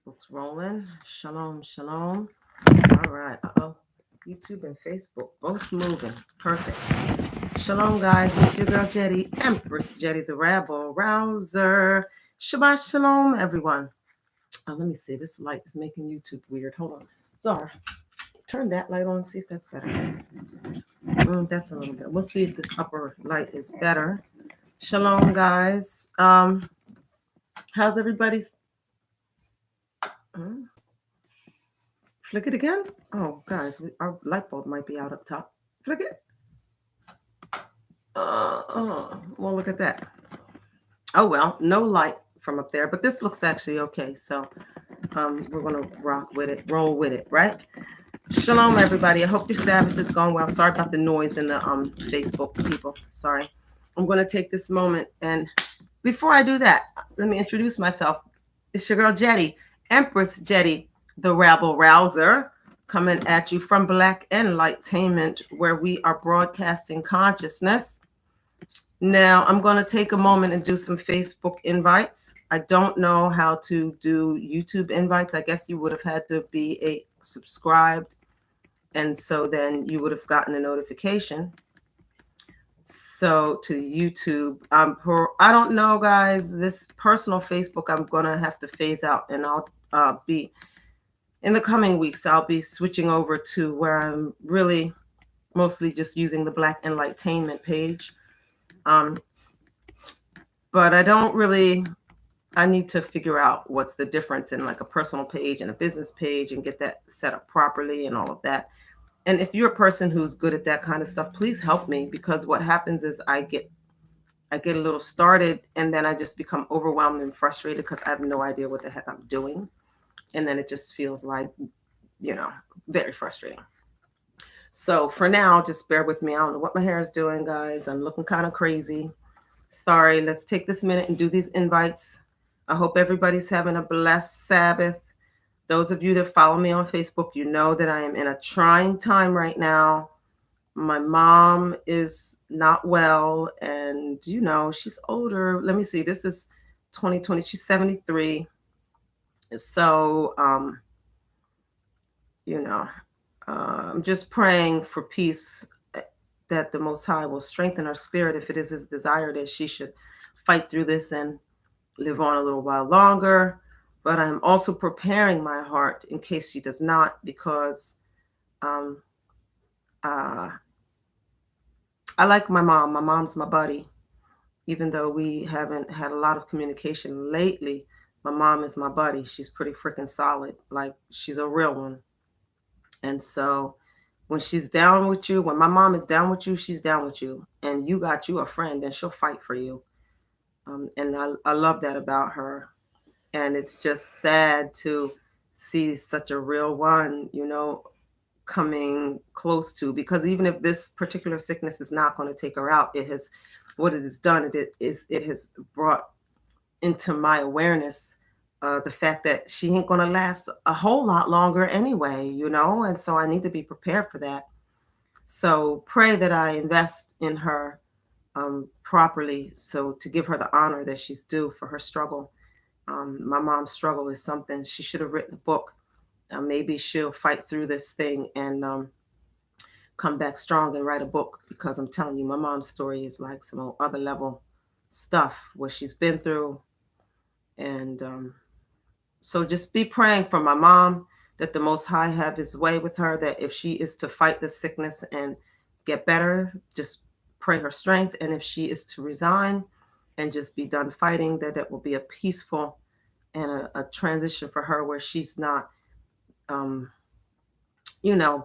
Facebook's rolling. Shalom, shalom. All right. YouTube and Facebook both moving. Perfect. Shalom, guys. It's your girl Jetty, Empress Jetty, the Rabble Rouser. Shabbat shalom, everyone. Let me see. This light is making YouTube weird. Hold on. Zara, turn that light on. See if that's better. That's a little bit. We'll see if this upper light is better. Shalom, guys. How's everybody's? Flick it again? Oh, guys, our light bulb might be out up top. Flick it. Well, look at that. Oh, well, no light from up there, but this looks actually okay. So we're going to rock with it, roll with it, right? Shalom, everybody. I hope your Sabbath is going well. Sorry about the noise in the Facebook people. Sorry. I'm going to take this moment. And before I do that, let me introduce myself. It's your girl, Jetty, Empress Jetty, the Rabble Rouser, coming at you from Black Enlightenment, where we are broadcasting consciousness. Now, I'm going to take a moment and do some Facebook invites. I don't know how to do YouTube invites. I guess you would have had to be a subscribed, and so then you would have gotten a notification. So to YouTube, I don't know, guys. This personal Facebook, I'm going to have to phase out, and I'll be in the coming weeks. I'll be switching over to where I'm really mostly just using the Black Enlightenment page. But I don't really, I need to figure out what's the difference in like a personal page and a business page and get that set up properly and all of that. And if you're a person who's good at that kind of stuff, please help me, because what happens is I get a little started and then I just become overwhelmed and frustrated because I have no idea what the heck I'm doing. And then it just feels like, very frustrating. So for now, just bear with me. I don't know what my hair is doing, guys. I'm looking kind of crazy. Sorry. Let's take this minute and do these invites. I hope everybody's having a blessed Sabbath. Those of you that follow me on Facebook, you know that I am in a trying time right now. My mom is not well, and she's older. Let me see. This is 2020. She's 73. So, I'm just praying for peace, that the Most High will strengthen her spirit if it is His desire that she should fight through this and live on a little while longer. But I'm also preparing my heart in case she does not, because I like my mom. My mom's my buddy. Even though we haven't had a lot of communication lately, my mom is my buddy. She's pretty freaking solid. Like, she's a real one. And so when she's down with you, when my mom is down with you, she's down with you. And you got you a friend, and she'll fight for you. And I love that about her. And it's just sad to see such a real one, coming close to, because even if this particular sickness is not going to take her out, it has done, it has brought into my awareness the fact that she ain't going to last a whole lot longer anyway, and so I need to be prepared for that. So pray that I invest in her properly, so to give her the honor that she's due for her struggle. My mom's struggle is something she should have written a book. Maybe she'll fight through this thing and come back strong and write a book, because I'm telling you, my mom's story is like some other level stuff, what she's been through. And so just be praying for my mom, that the Most High have His way with her, that if she is to fight the sickness and get better, just pray her strength. And if she is to resign and just be done fighting, that it will be a peaceful and a transition for her, where she's not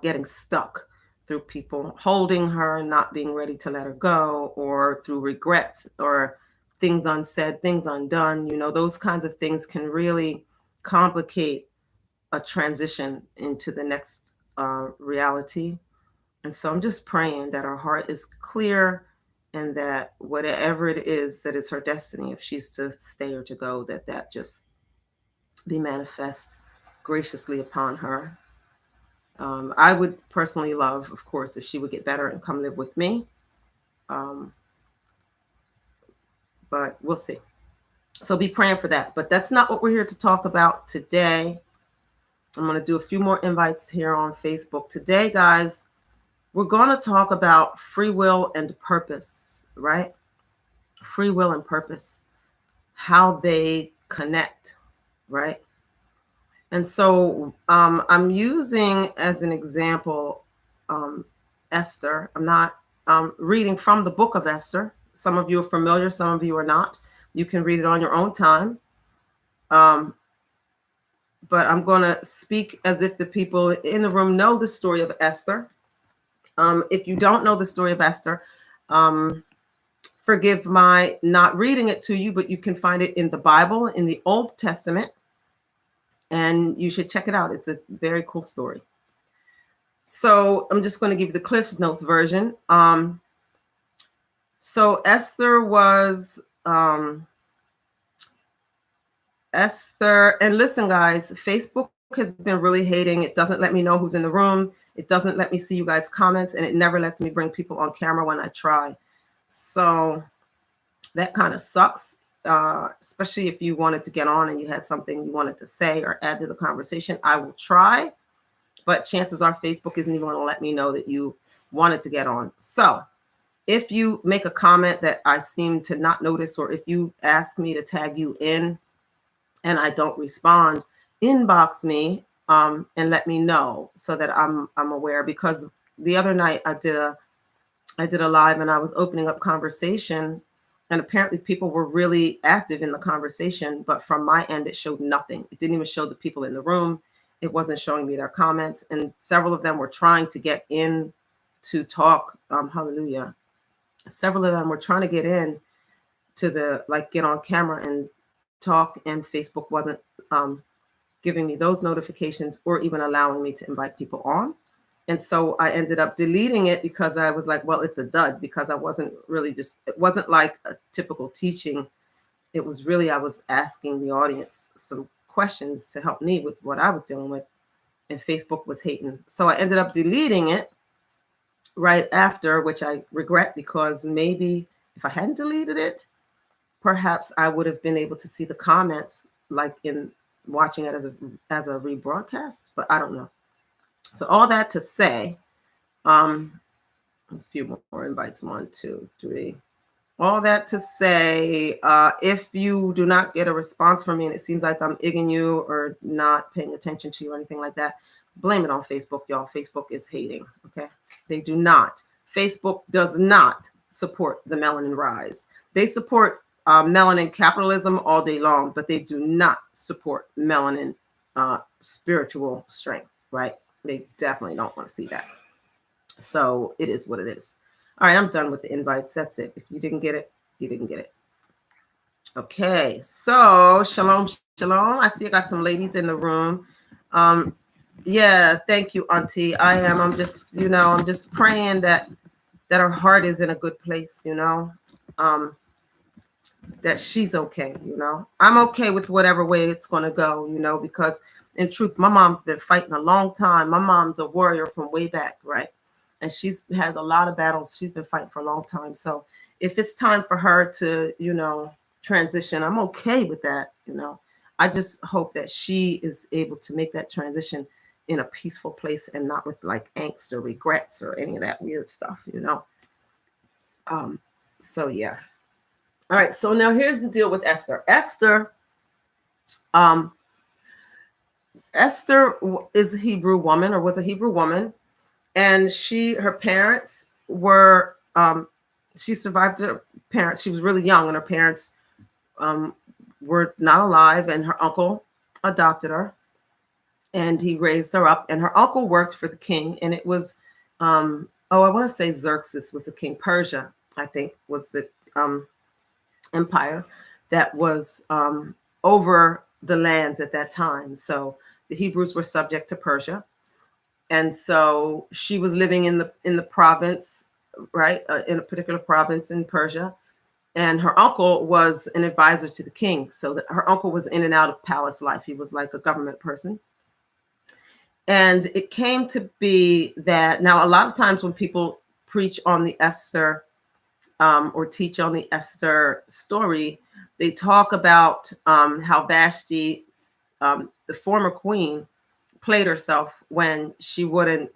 getting stuck through people holding her, not being ready to let her go, or through regrets or things unsaid, things undone. Those kinds of things can really complicate a transition into the next reality. And so I'm just praying that her heart is clear, and that whatever it is that is her destiny, if she's to stay or to go, that just be manifest graciously upon her. I would personally love, of course, if she would get better and come live with me. But we'll see. So be praying for that. But that's not what we're here to talk about today. I'm going to do a few more invites here on Facebook. Today, guys, we're going to talk about free will and purpose, right? Free will and purpose, how they connect, right? And so I'm using as an example Esther. I'm not reading from the book of Esther. Some of you are familiar, some of you are not. You can read it on your own time. But I'm going to speak as if the people in the room know the story of Esther. If you don't know the story of Esther, forgive my not reading it to you, but you can find it in the Bible, in the Old Testament, and you should check it out. It's a very cool story. So I'm just going to give you the Cliff Notes version. So Esther was Esther, and listen, guys, Facebook has been really hating. It doesn't let me know who's in the room. It doesn't let me see you guys' comments, and it never lets me bring people on camera when I try. So that kind of sucks, especially if you wanted to get on and you had something you wanted to say or add to the conversation. I will try, but chances are Facebook isn't even going to let me know that you wanted to get on. So if you make a comment that I seem to not notice, or if you ask me to tag you in and I don't respond, inbox me and let me know so that I'm aware. Because the other night I did a live and I was opening up conversation, and apparently people were really active in the conversation, but from my end it showed nothing. It didn't even show the people in the room. It wasn't showing me their comments, and several of them were trying to get in to talk. Hallelujah. Several of them were trying to get in to get on camera and talk, and Facebook wasn't giving me those notifications or even allowing me to invite people on. And so I ended up deleting it because I was like, well, it's a dud, because I wasn't really it wasn't like a typical teaching. It was really, I was asking the audience some questions to help me with what I was dealing with, and Facebook was hating. So I ended up deleting it right after, which I regret, because maybe if I hadn't deleted it, perhaps I would have been able to see the comments like in watching it as a rebroadcast, but I don't know. So all that to say, a few more invites, 1, 2, 3. All that to say, if you do not get a response from me and it seems like I'm ignoring you or not paying attention to you or anything like that, blame it on Facebook, y'all. Facebook is hating, okay? They do not. Facebook does not support the melanin rise. They support melanin capitalism all day long, but they do not support melanin spiritual strength, right? They definitely don't want to see that. So it is what it is. All right, I'm done with the invites. That's it. If you didn't get it, you didn't get it. Okay, so shalom, shalom. I see I got some ladies in the room. Yeah, thank you, Auntie. I'm just, I'm just praying that her heart is in a good place, that she's okay, I'm okay with whatever way it's going to go, because in truth, my mom's been fighting a long time. My mom's a warrior from way back, right? And she's had a lot of battles. She's been fighting for a long time. So if it's time for her to, transition, I'm okay with that. I just hope that she is able to make that transition in a peaceful place and not with like angst or regrets or any of that weird stuff, So yeah. All right. So now here's the deal with Esther. Esther is a Hebrew woman, or was a Hebrew woman. And her parents were, she survived her parents. She was really young, and her parents were not alive, and her uncle adopted her, and he raised her up. And her uncle worked for the king, and it was, I want to say Xerxes was the king. Persia, I think, was the empire that was over the lands at that time. So the Hebrews were subject to Persia. And so she was living in the province, right, in a particular province in Persia. And her uncle was an advisor to the king. So her uncle was in and out of palace life. He was like a government person. And it came to be that, now a lot of times when people preach on the Esther or teach on the Esther story, they talk about how Vashti, the former queen, played herself when she wouldn't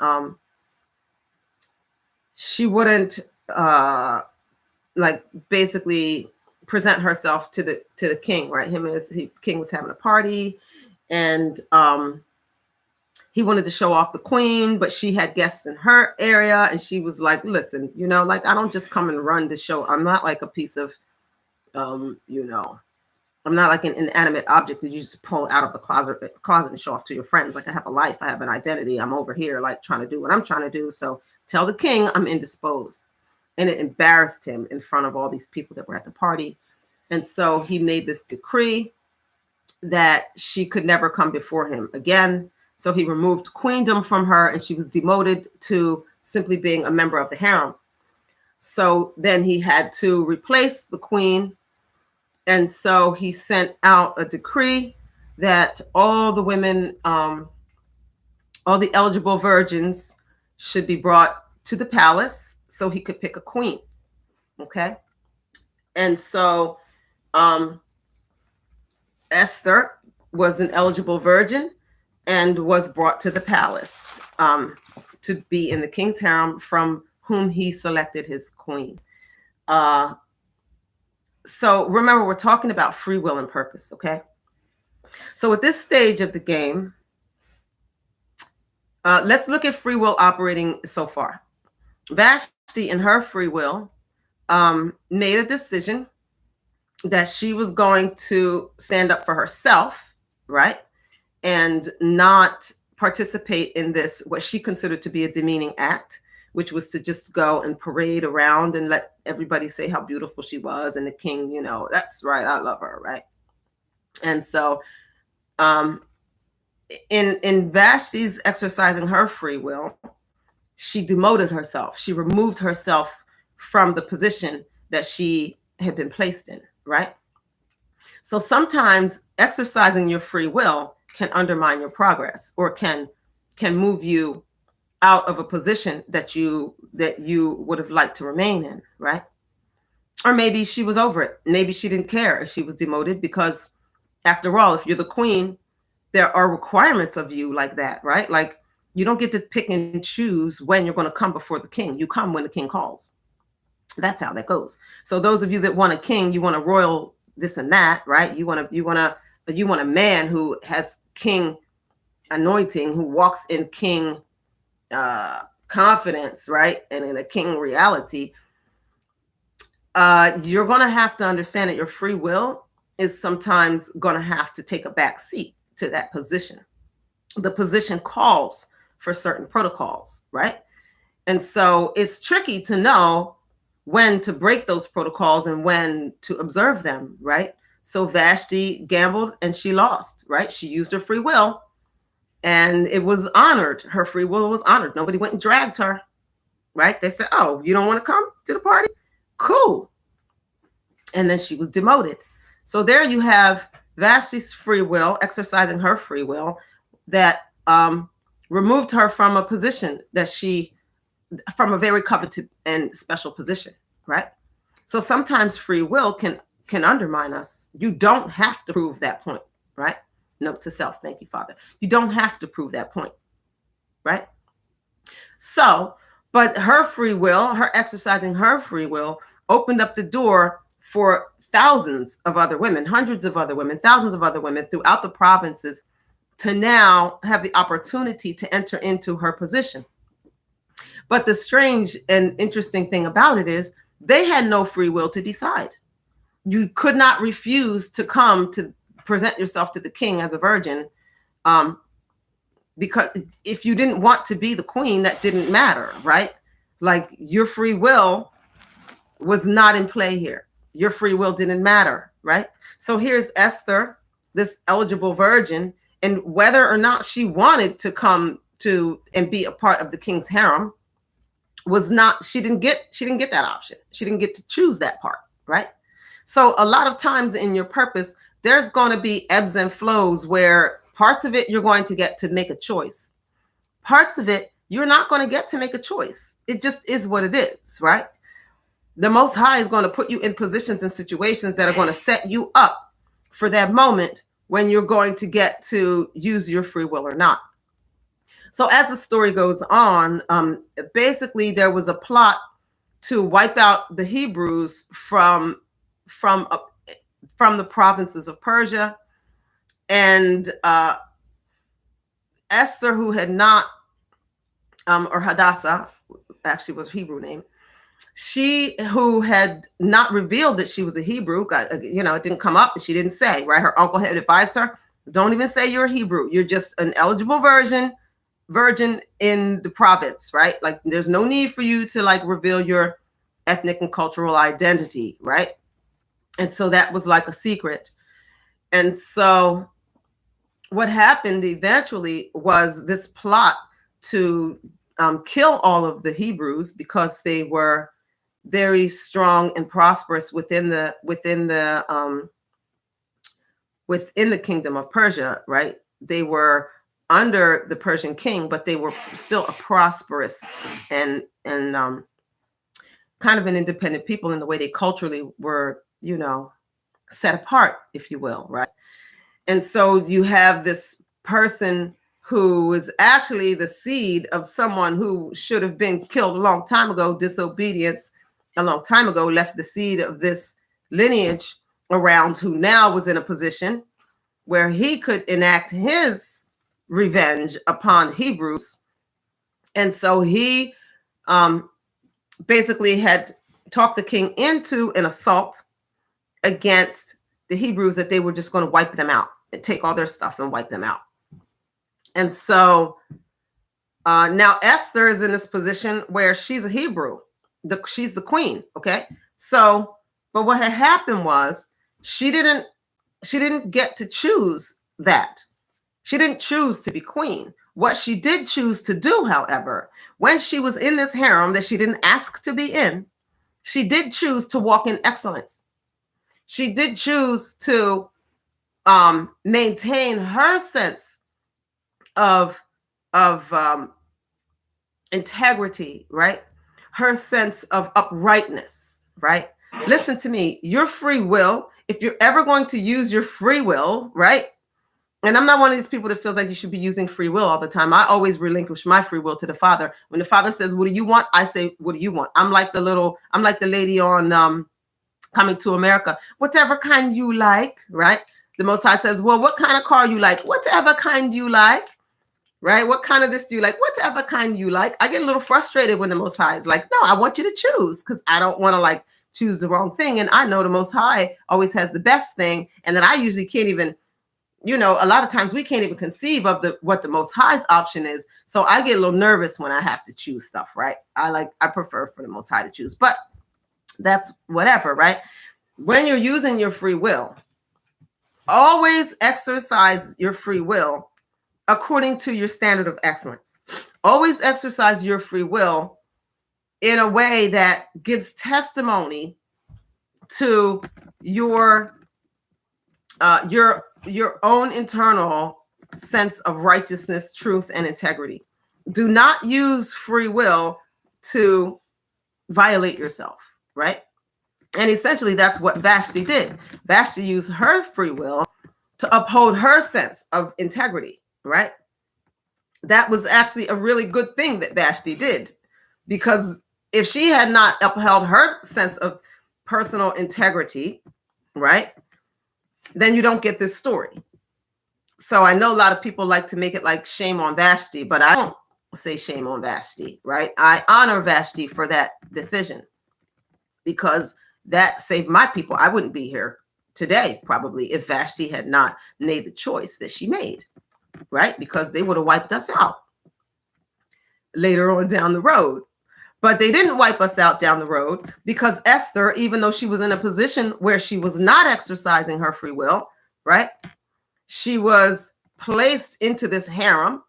uh, like basically present herself to the king, right? King was having a party, and he wanted to show off the queen, but she had guests in her area, and she was like, "Listen, like I don't just come and run the show. I'm not like a piece of, um, you know, I'm not like an inanimate object that you just pull out of the closet and show off to your friends. Like I have a life, I have an identity. I'm over here like trying to do what I'm trying to do. So tell the king I'm indisposed." And it embarrassed him in front of all these people that were at the party. And so he made this decree that she could never come before him again. So he removed queendom from her, and she was demoted to simply being a member of the harem. So then he had to replace the queen. And so he sent out a decree that all the women, all the eligible virgins should be brought to the palace so he could pick a queen. Okay. And so Esther was an eligible virgin and was brought to the palace to be in the king's harem, from whom he selected his queen. So remember, we're talking about free will and purpose, okay? So at this stage of the game, let's look at free will operating so far. Vashti, in her free will, made a decision that she was going to stand up for herself, right? And not participate in this, what she considered to be a demeaning act, which was to just go and parade around and let everybody say how beautiful she was. And the king, that's right, I love her, right? And so in Vashti's exercising her free will, she demoted herself. She removed herself from the position that she had been placed in, right? So sometimes exercising your free will can undermine your progress, or can move you out of a position that you would have liked to remain in, right? Or maybe she was over it. Maybe she didn't care if she was demoted, because after all, if you're the queen, there are requirements of you like that, right? Like you don't get to pick and choose when you're going to come before the king. You come when the king calls. That's how that goes. So those of you that want a king, you want a royal this and that, right? You want a man who has king anointing, who walks in king confidence, right? And in a king reality. You're going to have to understand that your free will is sometimes going to have to take a back seat to that position. The position calls for certain protocols, right? And so it's tricky to know when to break those protocols and when to observe them, right? So Vashti gambled and she lost, right? She used her free will and it was honored. Her free will was honored. Nobody went and dragged her, right? They said, "Oh, you don't want to come to the party? Cool." And then she was demoted. So there you have Vashti's free will, exercising her free will, that removed her from a position from a very coveted and special position, right? So sometimes free will can undermine us. You don't have to prove that point, right? Note to self, thank you, Father. You don't have to prove that point, right? So, but her free will, her exercising her free will, opened up the door for thousands of other women, hundreds of other women, thousands of other women throughout the provinces to now have the opportunity to enter into her position. But the strange and interesting thing about it is they had no free will to decide. You could not refuse to come to present yourself to the king as a virgin, because if you didn't want to be the queen, that didn't matter, right? Like your free will was not in play here. Your free will didn't matter, right? So here's Esther, this eligible virgin, and whether or not she wanted to come to and be a part of the king's harem she didn't get that option. She didn't get to choose that part, right? So a lot of times in your purpose, there's going to be ebbs and flows where parts of it you're going to get to make a choice. Parts of it you're not going to get to make a choice. It just is what it is, right? The Most High is going to put you in positions and situations that are going to set you up for that moment when you're going to get to use your free will or not. So as the story goes on, basically there was a plot to wipe out the Hebrews from the provinces of Persia, and Esther, who had not, or Hadassah, actually was a Hebrew name, she who had not revealed that she was a Hebrew, it didn't come up, and she didn't say, right? Her uncle had advised her, don't even say you're a Hebrew. You're just an eligible virgin in the province, right? Like there's no need for you to like reveal your ethnic and cultural identity, right? And so that was like a secret. And so what happened eventually was this plot to kill all of the Hebrews because they were very strong and prosperous within the kingdom of Persia, right? They were under the Persian king, but they were still a prosperous and kind of an independent people in the way they culturally were, set apart, if you will, right? And so you have this person who is actually the seed of someone who should have been killed a long time ago. Disobedience a long time ago left the seed of this lineage around, who now was in a position where he could enact his revenge upon Hebrews. And so he basically had talked the king into an assault against the Hebrews, that they were just going to wipe them out and take all their stuff and wipe them out. And so now Esther is in this position where she's a Hebrew. She's the queen. Okay. So, but what had happened was she didn't get to choose that. She didn't choose to be queen. What she did choose to do, however, when she was in this harem that she didn't ask to be in, she did choose to walk in excellence. She did choose to maintain her sense of integrity, right? Her sense of uprightness, right? Listen to me, your free will, if you're ever going to use your free will, right? And I'm not one of these people that feels like you should be using free will all the time. I always relinquish my free will to the Father. When the Father says, what do you want? I say, what do you want? I'm like the lady on Coming to America. Whatever kind you like, right? The Most High says, well, what kind of car you like? Whatever kind you like, right? What kind of this do you like? Whatever kind you like. I get a little frustrated when the Most High is like, no, I want you to choose, because I don't want to like choose the wrong thing. And I know the Most High always has the best thing. And then I usually can't even, a lot of times we can't even conceive of what the Most High's option is. So I get a little nervous when I have to choose stuff, right? I prefer for the Most High to choose, but that's whatever, right? When you're using your free will, always exercise your free will according to your standard of excellence. Always exercise your free will in a way that gives testimony to your own internal sense of righteousness, truth, and integrity. Do not use free will to violate yourself, right? And essentially that's what Vashti did. Vashti used her free will to uphold her sense of integrity, right? That was actually a really good thing that Vashti did, because if she had not upheld her sense of personal integrity, right, then you don't get this story. So I know a lot of people like to make it like shame on Vashti, but I don't say shame on Vashti, right? I honor Vashti for that decision, because that saved my people. I wouldn't be here today probably if Vashti had not made the choice that she made, right? Because they would have wiped us out later on down the road. But they didn't wipe us out down the road, because Esther, even though she was in a position where she was not exercising her free will, right? She was placed into this harem.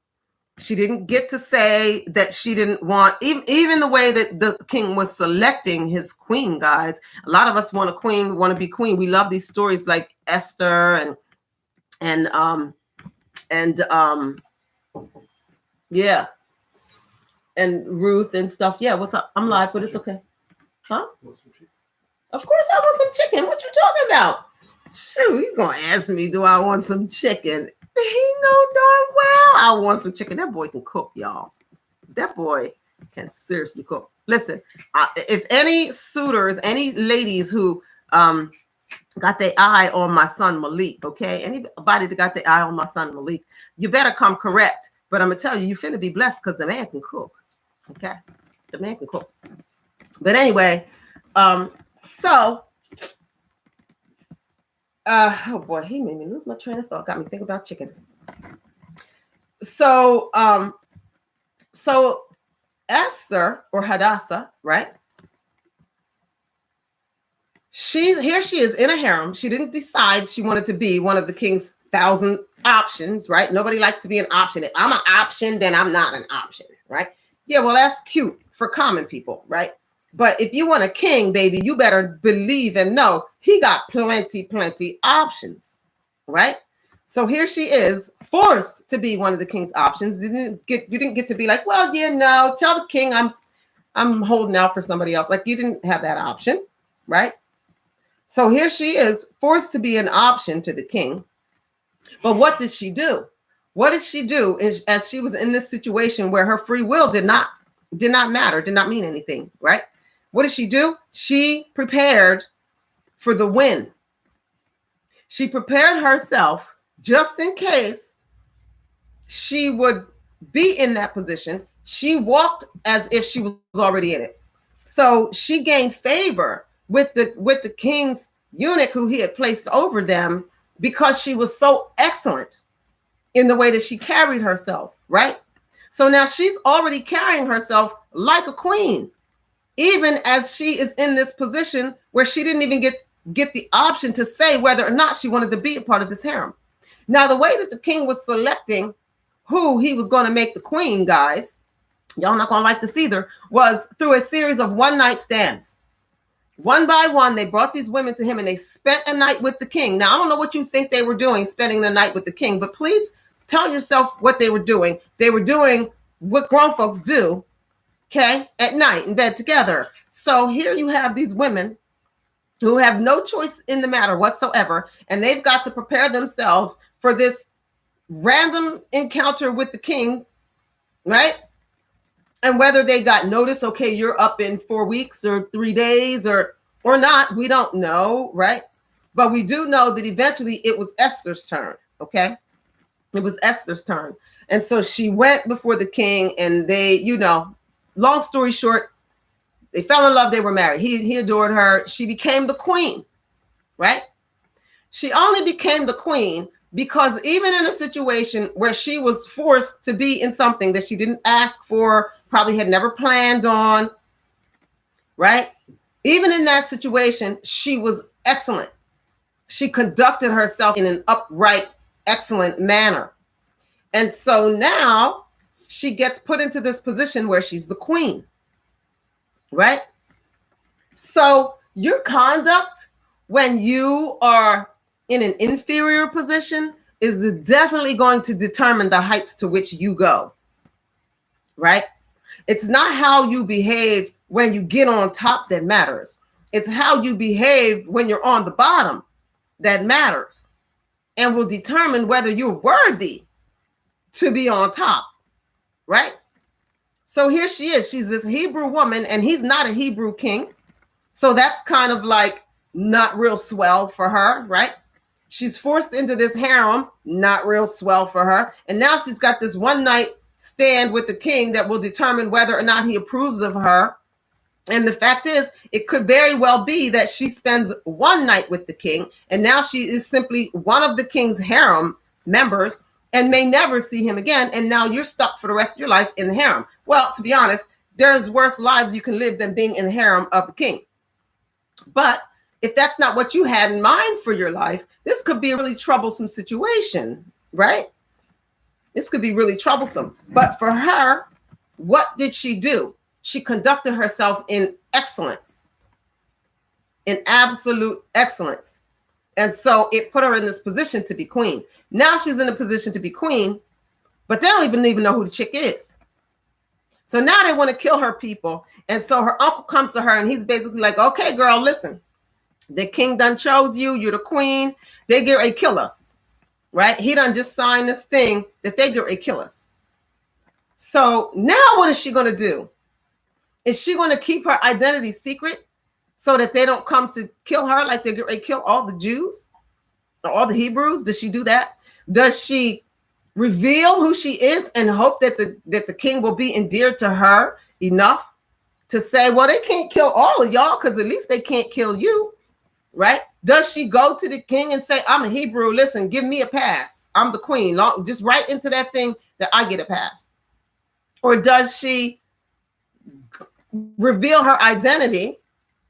She didn't get to say that she didn't want, even the way that the king was selecting his queen, guys. A lot of us want a queen, want to be queen. We love these stories like Esther and yeah, and Ruth and stuff. Yeah, what's up? I'm live, but it's okay. Huh? Of course I want some chicken. What you talking about? Shoot, you gonna ask me, do I want some chicken? He know darn well I want some chicken. That boy can cook, y'all. That boy can seriously cook. Listen, if any suitors, any ladies who got their eye on my son Malik, okay? Anybody that got their eye on my son Malik, you better come correct. But I'm gonna tell you, you finna be blessed because the man can cook. Okay, the man can cook. But anyway, so oh boy, he made me lose my train of thought. Got me thinking about chicken. So so Esther or Hadassah, right? She is in a harem. She didn't decide she wanted to be one of the king's 1,000 options, right? Nobody likes to be an option. If I'm an option, then I'm not an option, right? Yeah, well, that's cute for common people, right? But if you want a king, baby, you better believe and know he got plenty options, right? So here she is, forced to be one of the king's options. You didn't get to be like, well, yeah, no, tell the king I'm holding out for somebody else. Like, you didn't have that option, right? So here she is, forced to be an option to the king. But what did she do? What did she do as she was in this situation where her free will did not matter, did not mean anything, right? What did she do? She prepared for the win. She prepared herself just in case she would be in that position. She walked as if she was already in it. So she gained favor with the king's eunuch who he had placed over them because she was so excellent in the way that she carried herself, right? So now she's already carrying herself like a queen, even as she is in this position where she didn't even get the option to say whether or not she wanted to be a part of this harem. Now, the way that the king was selecting who he was going to make the queen, guys, y'all not going to like this either, was through a series of one-night stands. One by one, they brought these women to him and they spent a night with the king. Now, I don't know what you think they were doing, spending the night with the king, but please tell yourself what they were doing. They were doing what grown folks do, okay, at night in bed together. So here you have these women who have no choice in the matter whatsoever, and they've got to prepare themselves for this random encounter with the king, right? And whether they got notice, okay, you're up in 4 weeks or 3 days or not, we don't know, right? But we do know that eventually it was Esther's turn, okay? It was Esther's turn. And so she went before the king and they, long story short, they fell in love, they were married. He adored her. She became the queen, right? She only became the queen because even in a situation where she was forced to be in something that she didn't ask for, probably had never planned on, right? Even in that situation, she was excellent. She conducted herself in an upright, excellent manner. And so now she gets put into this position where she's the queen, right? So your conduct when you are in an inferior position is definitely going to determine the heights to which you go, right? It's not how you behave when you get on top that matters. It's how you behave when you're on the bottom that matters and will determine whether you're worthy to be on top, right? So here she is. She's this Hebrew woman and he's not a Hebrew king. So that's kind of like not real swell for her, right? She's forced into this harem, not real swell for her. And now she's got this one night stand with the king that will determine whether or not he approves of her. And the fact is, it could very well be that she spends one night with the king, and now she is simply one of the king's harem members and may never see him again. And now you're stuck for the rest of your life in the harem. Well, to be honest, there's worse lives you can live than being in the harem of the king. But if that's not what you had in mind for your life, this could be a really troublesome situation, right? This could be really troublesome. But for her, what did she do? She conducted herself in excellence, in absolute excellence. And so it put her in this position to be queen. Now she's in a position to be queen, but they don't even know who the chick is. So now they want to kill her people. And so her uncle comes to her and he's basically like, okay, girl, listen, the king done chose you. You're the queen. They get ready to kill us, right? He done just signed this thing that they get ready to kill us. So now what is she going to do? Is she going to keep her identity secret so that they don't come to kill her like they get ready to kill all the Jews or all the Hebrews? Does she do that? Does she reveal who she is and hope that the king will be endeared to her enough to say, well, they can't kill all of y'all because at least they can't kill you, right? Does she go to the king and say, I'm a Hebrew, listen, give me a pass, I'm the queen, just write into that thing that I get a pass? Or does she reveal her identity,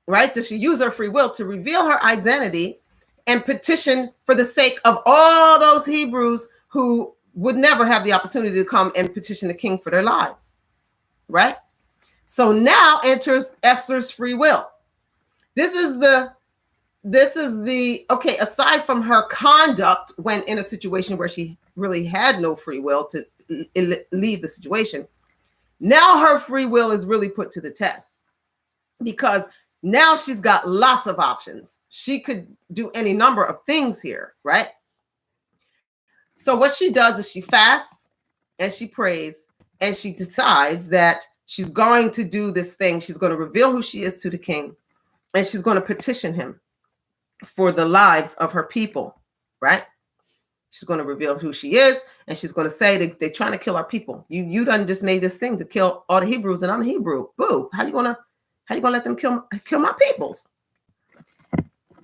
right? Does she use her free will to reveal her identity and petition for the sake of all those Hebrews who would never have the opportunity to come and petition the king for their lives, right? So now enters Esther's free will. This is the okay, aside from her conduct when in a situation where she really had no free will to leave the situation, now her free will is really put to the test because now she's got lots of options. She could do any number of things here, right? So what she does is she fasts and she prays and she decides that she's going to do this thing. She's going to reveal who she is to the king and she's going to petition him for the lives of her people, right? She's going to reveal who she is and she's going to say that they're trying to kill our people. You done just made this thing to kill all the Hebrews and I'm a Hebrew. Boo. How you gonna let them kill my peoples?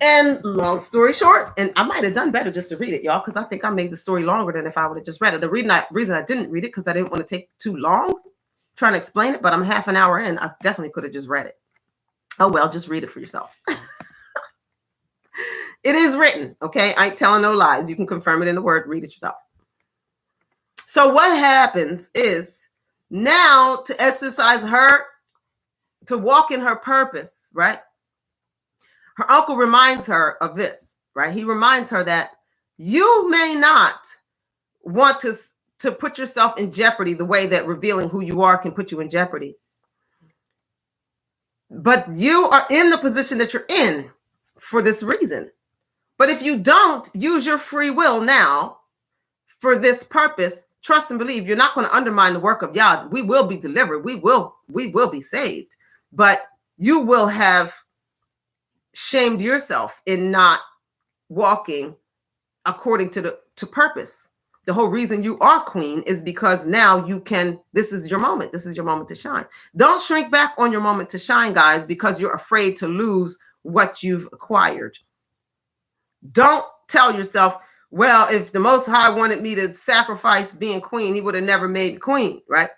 And long story short, and I might have done better just to read it, y'all, because I think I made the story longer than if I would have just read it. The reason I didn't read it because I didn't want to take too long trying to explain it, but I'm half an hour in. I definitely could have just read it. Oh, well, just read it for yourself. It is written, okay? I ain't telling no lies. You can confirm it in the word. Read it yourself. So what happens is now to exercise her, to walk in her purpose, right? Her uncle reminds her of this, right? He reminds her that you may not want to put yourself in jeopardy the way that revealing who you are can put you in jeopardy. But you are in the position that you're in for this reason. But if you don't use your free will now for this purpose, trust and believe you're not going to undermine the work of Yah. We will be delivered. We will be saved. But you will have shamed yourself in not walking according to purpose. The whole reason you are queen is because now you can, this is your moment. This is your moment to shine. Don't shrink back on your moment to shine, guys, because you're afraid to lose what you've acquired. Don't tell yourself, well, if the Most High wanted me to sacrifice being queen, he would have never made me queen, right?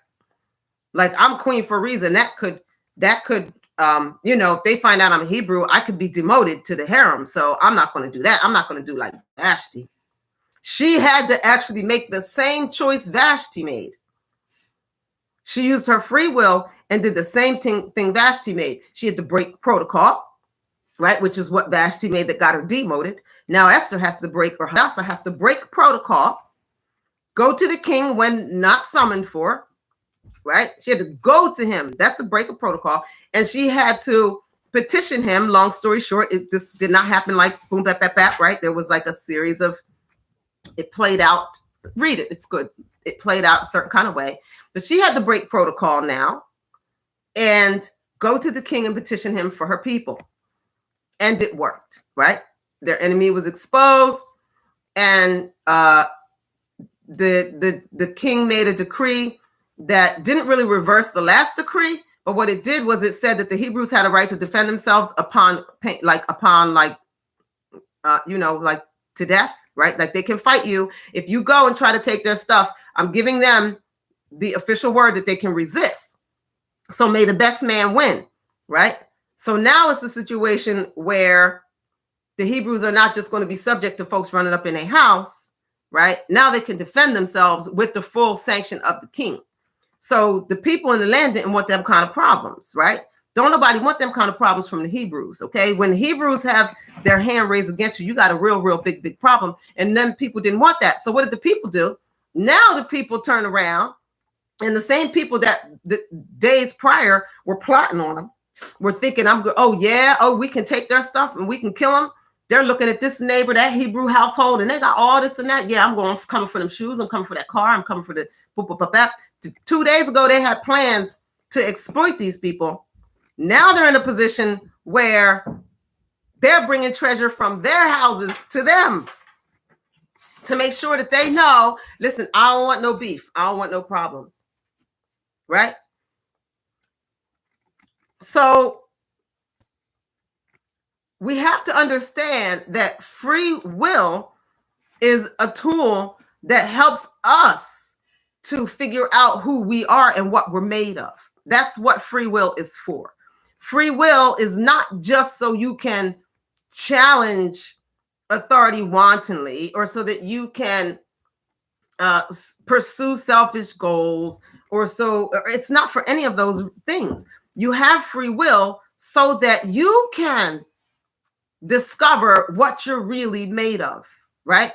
Like, I'm queen for a reason. That could, if they find out I'm a Hebrew, I could be demoted to the harem. So I'm not going to do that. I'm not going to do like Vashti. She had to actually make the same choice Vashti made. She used her free will and did the same thing Vashti made. She had to break protocol, right? Which is what Vashti made that got her demoted. Now Esther has to break, or Hadassah has to break protocol, go to the king when not summoned for, right? She had to go to him. That's a break of protocol. And she had to petition him. Long story short, this did not happen like boom, bap, bap, bap, right? There was like a series of, it played out. Read it. It's good. It played out a certain kind of way. But she had to break protocol now and go to the king and petition him for her people. And it worked, right? Their enemy was exposed, and the king made a decree that didn't really reverse the last decree, but what it did was it said that the Hebrews had a right to defend themselves upon to death, right? Like they can fight you if you go and try to take their stuff. I'm giving them the official word that they can resist. So may the best man win, right? So now it's a situation where the Hebrews are not just going to be subject to folks running up in a house, right? Now they can defend themselves with the full sanction of the king. So the people in the land didn't want them kind of problems, right? Don't nobody want them kind of problems from the Hebrews, okay? When the Hebrews have their hand raised against you, you got a real big problem. And then people didn't want that. So what did the people do? Now the people turn around And the same people that the days prior were plotting on them were thinking, oh yeah, oh, we can take their stuff and we can kill them. They're looking at this neighbor, that Hebrew household, and they got all this and that. Yeah, coming for them shoes. I'm coming for that car. I'm coming for the that. 2 days ago, they had plans to exploit these people. Now they're in a position where they're bringing treasure from their houses to them to make sure that they know, listen, I don't want no beef. I don't want no problems. Right? So we have to understand that free will is a tool that helps us to figure out who we are and what we're made of. That's what free will is for. Free will is not just so you can challenge authority wantonly or so that you can pursue selfish goals or it's not for any of those things. You have free will so that you can discover what you're really made of, right?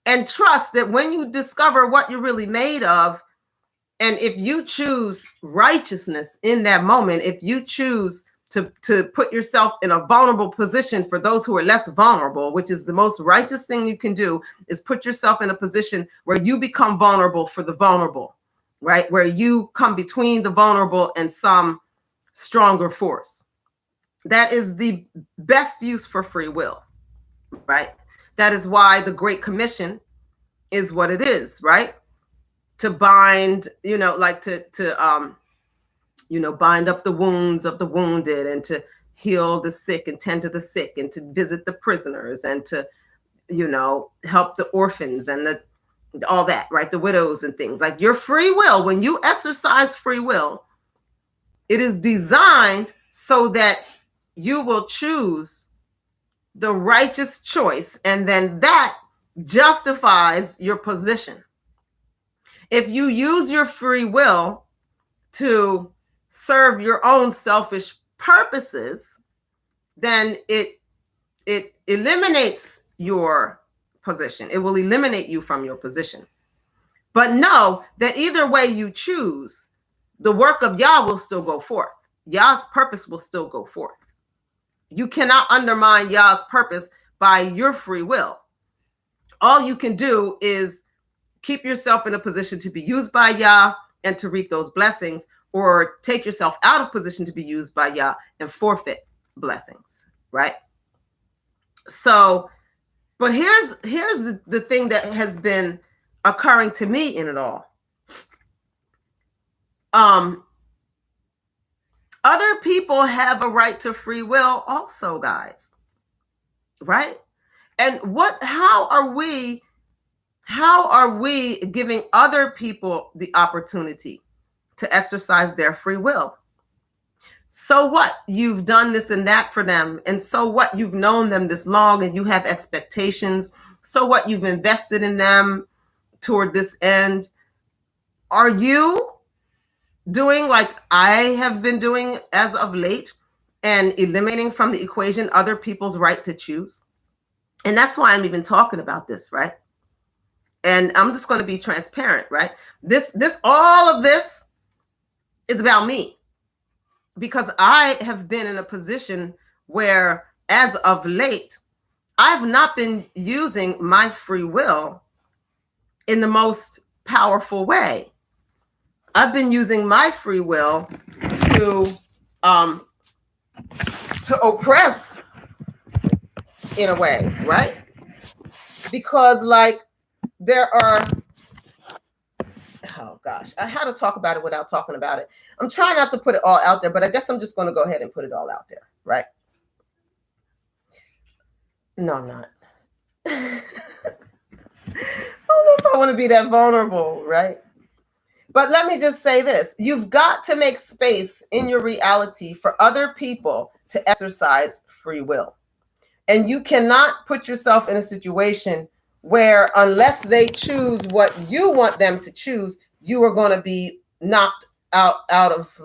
And trust that when you discover what you're really made of, and if you choose righteousness in that moment, if you choose to put yourself in a vulnerable position for those who are less vulnerable, which is the most righteous thing you can do, is put yourself in a position where you become vulnerable for the vulnerable, right? Where you come between the vulnerable and some stronger force. That is the best use for free will, right? That is why the Great Commission is what it is, right? To bind, like to bind up the wounds of the wounded and to heal the sick and tend to the sick and to visit the prisoners and to, help the orphans and all that, right? The widows and things. Like your free will, when you exercise free will, it is designed so that you will choose the righteous choice, and then that justifies your position. If you use your free will to serve your own selfish purposes, then it eliminates your position. It will eliminate you from your position. But know that either way you choose, the work of Yah will still go forth. Yah's purpose will still go forth. You cannot undermine Yah's purpose by your free will. All you can do is keep yourself in a position to be used by Yah and to reap those blessings, or take yourself out of position to be used by Yah and forfeit blessings, right? So, but here's the thing that has been occurring to me in it all. Other people have a right to free will also, guys, right? And how are we giving other people the opportunity to exercise their free will? So what? You've done this and that for them. And so what? You've known them this long and you have expectations. So what? You've invested in them toward this end. Are you doing like I have been doing as of late and eliminating from the equation other people's right to choose? And that's why I'm even talking about this, right? And I'm just going to be transparent, right? All of this is about me, because I have been in a position where, as of late, I've not been using my free will in the most powerful way. I've been using my free will to oppress in a way, right? Because there are, oh gosh, I had to talk about it without talking about it. I'm trying not to put it all out there, but I guess I'm just going to go ahead and put it all out there, right? No, I'm not. I don't know if I want to be that vulnerable, right? But let me just say this. You've got to make space in your reality for other people to exercise free will. And you cannot put yourself in a situation where, unless they choose what you want them to choose, you are going to be knocked out of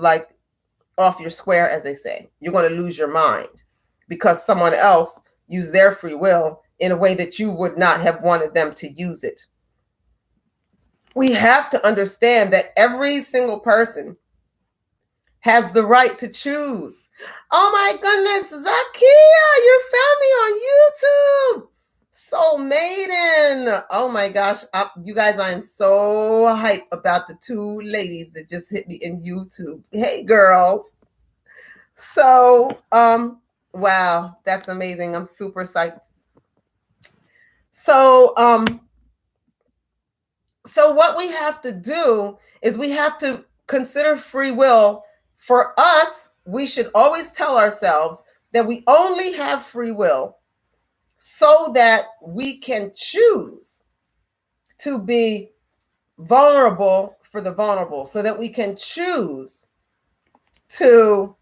off your square, as they say. You're going to lose your mind because someone else used their free will in a way that you would not have wanted them to use it. We have to understand that every single person has the right to choose. Oh my goodness, Zakia, you found me on YouTube. Soul Maiden. Oh my gosh. You guys, I am so hyped about the two ladies that just hit me in YouTube. Hey girls. So, wow, that's amazing. I'm super psyched. So, so what we have to do is we have to consider free will. For us, we should always tell ourselves that we only have free will so that we can choose to be vulnerable for the vulnerable, so that we can choose to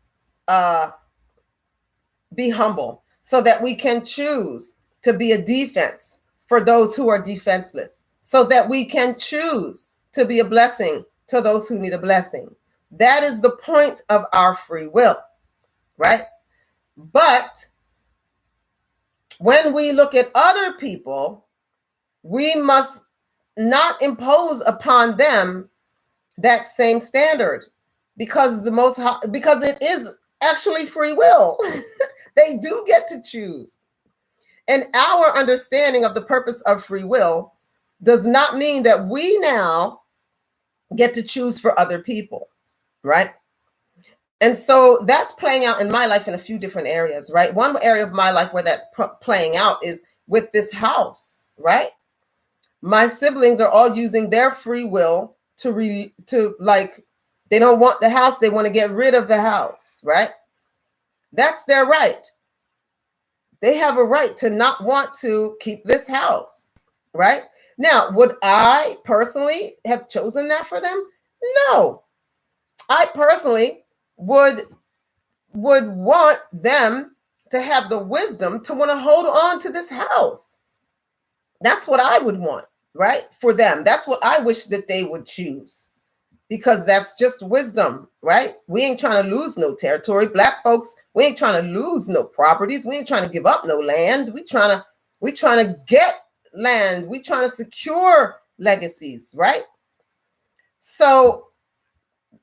be humble, so that we can choose to be a defense for those who are defenseless, so that we can choose to be a blessing to those who need a blessing. That is the point of our free will, right? But when we look at other people, we must not impose upon them that same standard, because because it is actually free will. They do get to choose. And our understanding of the purpose of free will does not mean that we now get to choose for other people, right? And so that's playing out in my life in a few different areas, right? One area of my life where that's playing out is with this house, right? My siblings are all using their free will to like, they don't want the house, they want to get rid of the house, right? That's their right. They have a right to not want to keep this house, right? Now, would I personally have chosen that for them? No. I personally would want them to have the wisdom to want to hold on to this house. That's what I would want, right? For them. That's what I wish that they would choose, because that's just wisdom, right? We ain't trying to lose no territory. Black folks, we ain't trying to lose no properties. We ain't trying to give up no land. We trying to get land. We trying to secure legacies, right? So,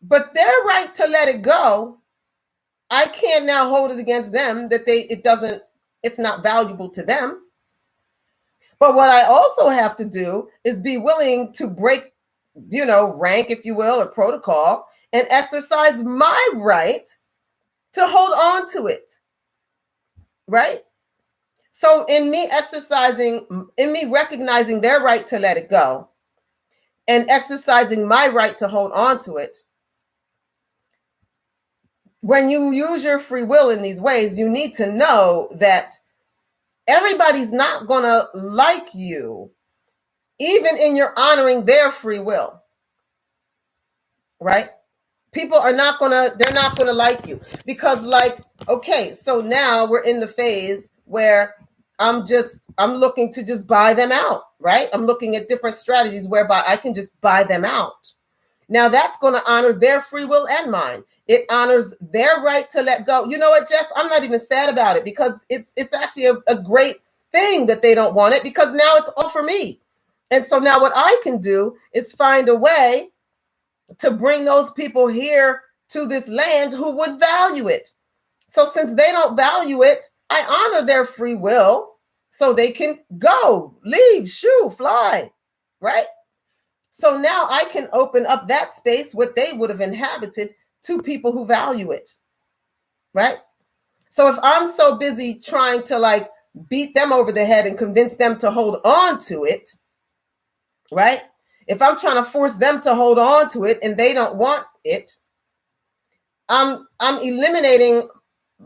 but their right to let it go, I can't now hold it against them that it's not valuable to them. But what I also have to do is be willing to break, rank, if you will, or protocol, and exercise my right to hold on to it, right? So in me recognizing their right to let it go and exercising my right to hold on to it, when you use your free will in these ways, you need to know that everybody's not going to like you, even in your honoring their free will, right? People are not they're not gonna like you, because like, okay, so now we're in the phase where I'm looking to just buy them out, right? I'm looking at different strategies whereby I can just buy them out. Now that's going to honor their free will and mine. It honors their right to let go. You know what, Jess? I'm not even sad about it, because it's actually a great thing that they don't want it, because now it's all for me. And so now what I can do is find a way to bring those people here to this land who would value it. So since they don't value it, I honor their free will so they can go, leave, shoo, fly, right? So now I can open up that space, what they would have inhabited, to people who value it, right? So if I'm so busy trying to like beat them over the head and convince them to hold on to it, right? If I'm trying to force them to hold on to it and they don't want it, I'm eliminating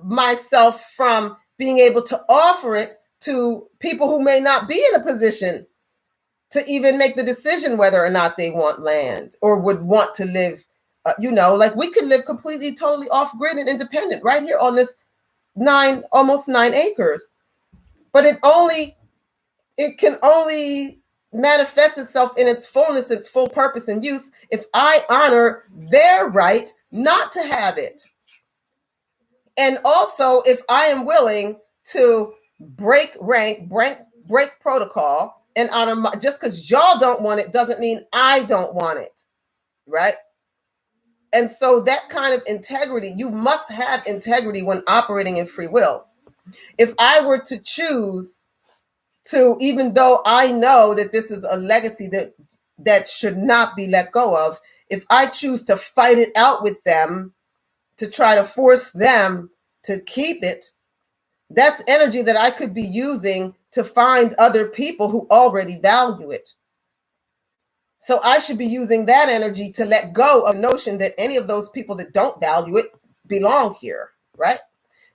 myself from being able to offer it to people who may not be in a position to even make the decision whether or not they want land or would want to live, like we could live completely, totally off grid and independent right here on this almost 9 acres. But it can only manifest itself in its fullness, its full purpose and use, if I honor their right not to have it. And also if I am willing to break rank, break protocol, And just because y'all don't want it doesn't mean I don't want it, right? And so that kind of integrity, you must have integrity when operating in free will. If I were to choose to, even though I know that this is a legacy that should not be let go of, if I choose to fight it out with them, to try to force them to keep it, that's energy that I could be using to find other people who already value it. So I should be using that energy to let go of the notion that any of those people that don't value it belong here, right?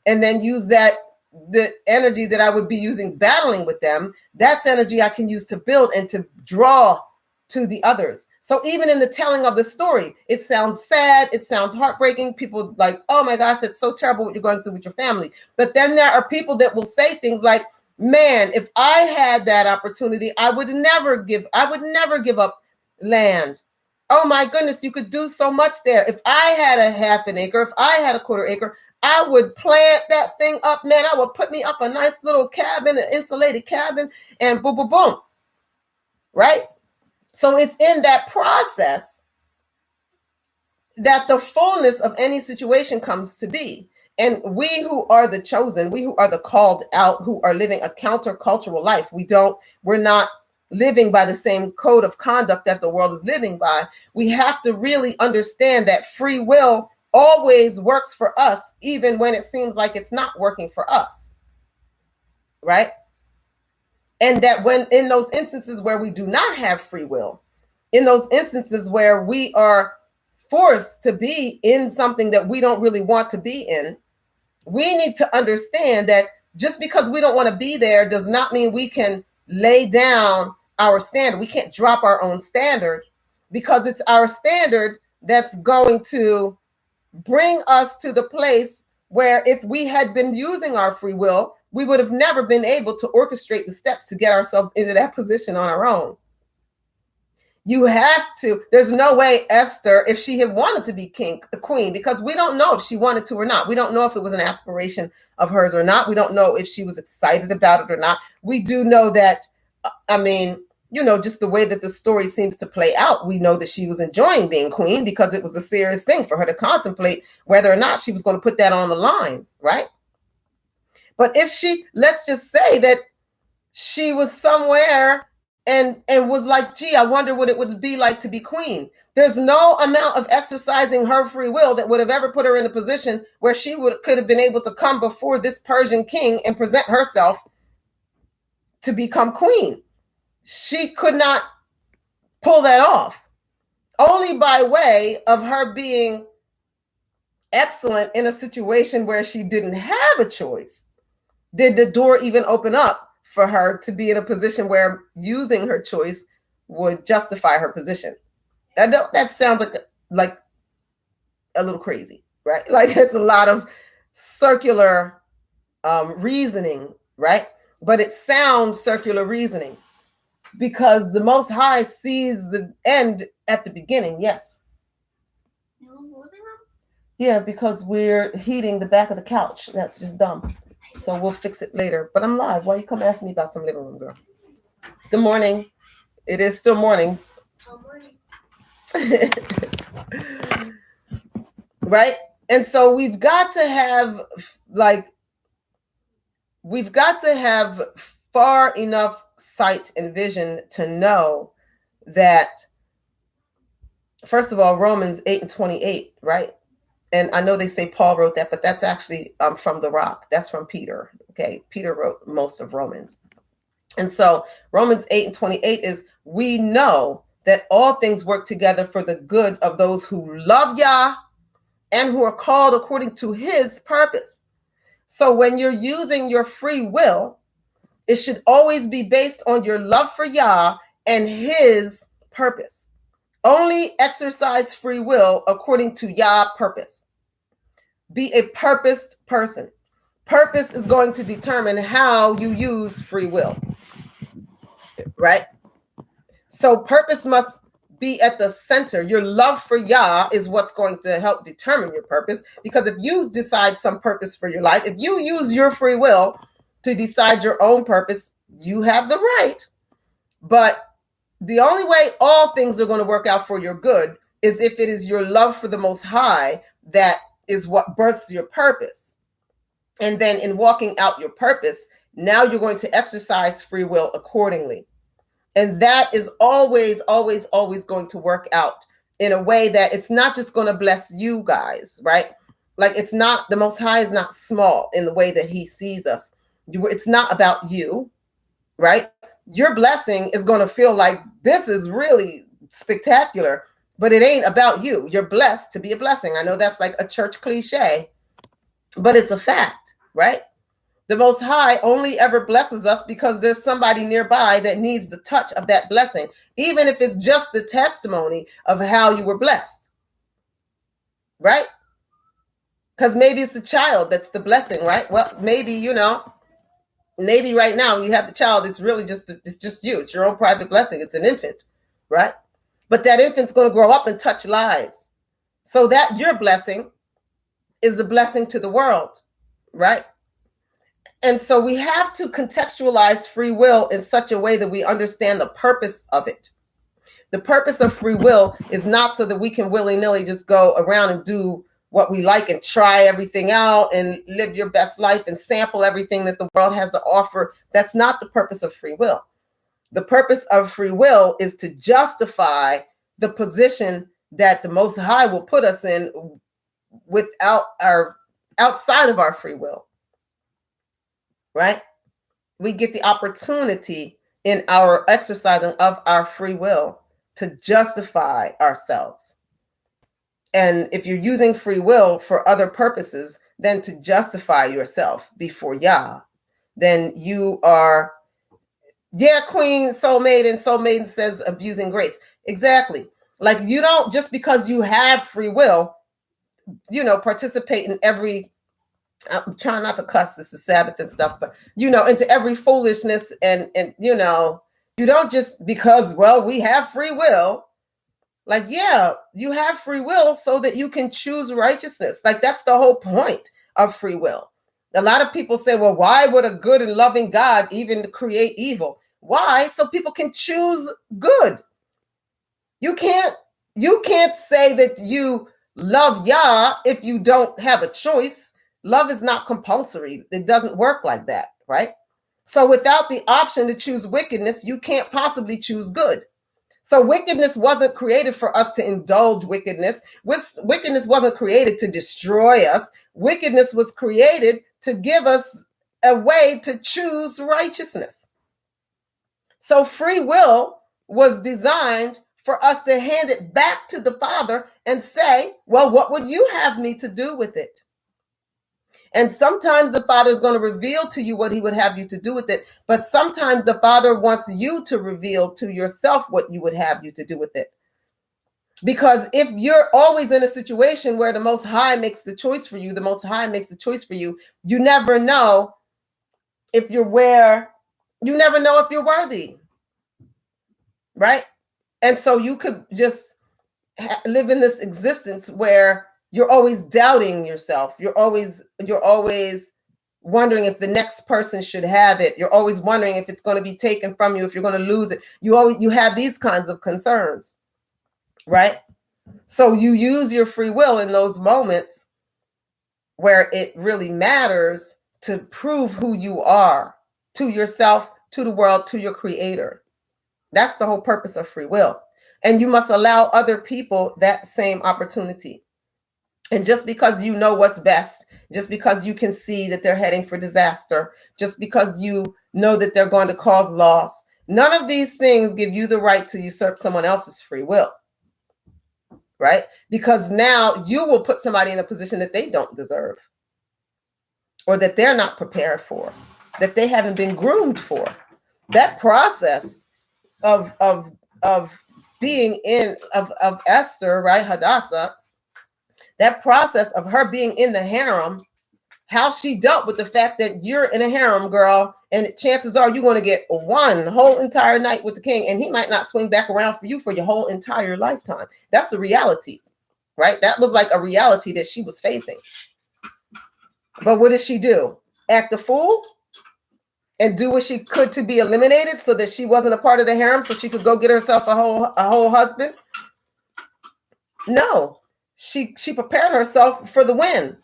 And then use the energy that I would be using battling with them, that's energy I can use to build and to draw to the others. So even in the telling of the story, it sounds sad, it sounds heartbreaking. People like, oh my gosh, it's so terrible what you're going through with your family. But then there are people that will say things like, man, if I had that opportunity, I would never give up land. Oh my goodness, you could do so much there. If I had a half an acre, if I had a quarter acre, I would plant that thing up, man. I would put me up a nice little cabin, an insulated cabin, and boom, boom, boom. Right? So it's in that process that the fullness of any situation comes to be. And we who are the chosen, we who are the called out, who are living a countercultural life, we're not living by the same code of conduct that the world is living by. We have to really understand that free will always works for us, even when it seems like it's not working for us, right? And that when in those instances where we do not have free will, in those instances where we are forced to be in something that we don't really want to be in, we need to understand that just because we don't want to be there does not mean we can lay down our standard. We can't drop our own standard, because it's our standard that's going to bring us to the place where if we had been using our free will, we would have never been able to orchestrate the steps to get ourselves into that position on our own. You have to, there's no way Esther, if she had wanted to be queen, because we don't know if she wanted to or not. We don't know if it was an aspiration of hers or not. We don't know if she was excited about it or not. We do know that, just the way that the story seems to play out, we know that she was enjoying being queen because it was a serious thing for her to contemplate whether or not she was going to put that on the line, right? But if let's just say that she was somewhere and was like, gee, I wonder what it would be like to be queen. There's no amount of exercising her free will that would have ever put her in a position where she could have been able to come before this Persian king and present herself to become queen. She could not pull that off. Only by way of her being excellent in a situation where she didn't have a choice did the door even open up for her to be in a position where using her choice would justify her position. That sounds like a little crazy, right? Like it's a lot of circular reasoning, right? But it sounds circular reasoning because the Most High sees the end at the beginning. Yes. You in the living room? Yeah, because we're heating the back of the couch. That's just dumb. So we'll fix it later. But I'm live. Why you come ask me about some living room, girl? Good morning. It is still morning. Oh, morning. Right? And so we've got to have far enough sight and vision to know that, first of all, Romans 8:28, right? And I know they say Paul wrote that, but that's actually from the Rock. That's from Peter. Okay, Peter wrote most of Romans. And so Romans 8:28 is, we know that all things work together for the good of those who love Yah and who are called according to his purpose. So when you're using your free will, it should always be based on your love for Yah and his purpose. Only exercise free will according to Yah purpose. Be a purposed person. Purpose is going to determine how you use free will, right? So purpose must be at the center. Your love for Yah is what's going to help determine your purpose, because if you decide some purpose for your life, if you use your free will to decide your own purpose, you have the right. But the only way all things are going to work out for your good is if it is your love for the Most High that is what births your purpose. And then in walking out your purpose, now you're going to exercise free will accordingly. And that is always, always, always going to work out in a way that it's not just going to bless you guys, right? Like, it's not, the Most High is not small in the way that he sees us. It's not about you, right? Your blessing is going to feel like this is really spectacular, but it ain't about you. You're blessed to be a blessing. I know that's like a church cliche, but it's a fact, right? The Most High only ever blesses us because there's somebody nearby that needs the touch of that blessing, even if it's just the testimony of how you were blessed, right? Because maybe it's the child that's the blessing, right? Well, maybe, maybe right now you have the child, it's really it's just you. It's your own private blessing. It's an infant, right? But that infant's going to grow up and touch lives. So that your blessing is a blessing to the world, right? And so we have to contextualize free will in such a way that we understand the purpose of it. The purpose of free will is not so that we can willy-nilly just go around and do what we like and try everything out and live your best life and sample everything that the world has to offer. That's not the purpose of free will. The purpose of free will is to justify the position that the Most High will put us in outside of our free will. Right? We get the opportunity in our exercising of our free will to justify ourselves. And if you're using free will for other purposes than to justify yourself before Yah, then you are, queen, soulmate, and soulmate says abusing grace. Exactly. Like, you don't, just because you have free will, participate in every, I'm trying not to cuss, this is Sabbath and stuff, but into every foolishness and you don't just because, well, we have free will. Like, yeah, you have free will so that you can choose righteousness. Like, that's the whole point of free will. A lot of people say, well, why would a good and loving God even create evil? Why? So people can choose good. You can't say that you love Yah if you don't have a choice. Love is not compulsory. It doesn't work like that, right? So without the option to choose wickedness, you can't possibly choose good. So wickedness wasn't created for us to indulge wickedness. Wickedness wasn't created to destroy us. Wickedness was created to give us a way to choose righteousness. So free will was designed for us to hand it back to the Father and say, well, what would you have me to do with it? And sometimes the Father is going to reveal to you what he would have you to do with it. But sometimes the Father wants you to reveal to yourself what you would have you to do with it. Because if you're always in a situation where the Most High makes the choice for you, you never know if you're worthy. Right? And so you could just live in this existence where you're always doubting yourself. You're always wondering if the next person should have it. You're always wondering if it's going to be taken from you, if you're going to lose it. You have these kinds of concerns, right? So you use your free will in those moments where it really matters to prove who you are to yourself, to the world, to your creator. That's the whole purpose of free will. And you must allow other people that same opportunity. And just because you know what's best, just because you can see that they're heading for disaster, just because you know that they're going to cause loss, none of these things give you the right to usurp someone else's free will, right? Because now you will put somebody in a position that they don't deserve, or that they're not prepared for, that they haven't been groomed for. That process of being of Esther, right, Hadassah, that process of her being in the harem, how she dealt with the fact that you're in a harem, girl, and chances are you're going to get one whole entire night with the king, and he might not swing back around for you for your whole entire lifetime. That's a reality, right? That was like a reality that she was facing. But what did she do? Act a fool? and do what she could to be eliminated so that she wasn't a part of the harem, so she could go get herself a whole husband? No, she prepared herself for the win.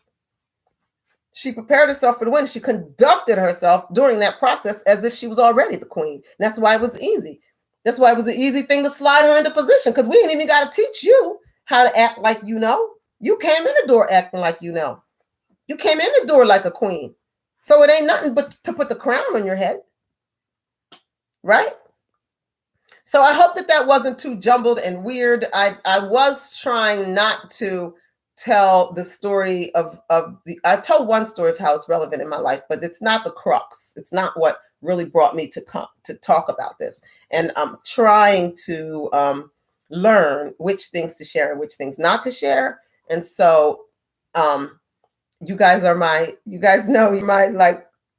She prepared herself for the win. She conducted herself during that process as if she was already the queen. And that's why it was easy. That's why it was an easy thing to slide her into position, because we ain't even got to teach you how to act like you know. You came in the door acting like you know. You came in the door like a queen. So it ain't nothing but to put the crown on your head. Right? So I hope that that wasn't too jumbled and weird. I was trying not to tell the story of the, I told one story of how it's relevant in my life, but it's not the crux. It's not what really brought me to come to talk about this. And I'm trying to learn which things to share and which things not to share. And so you guys are you guys know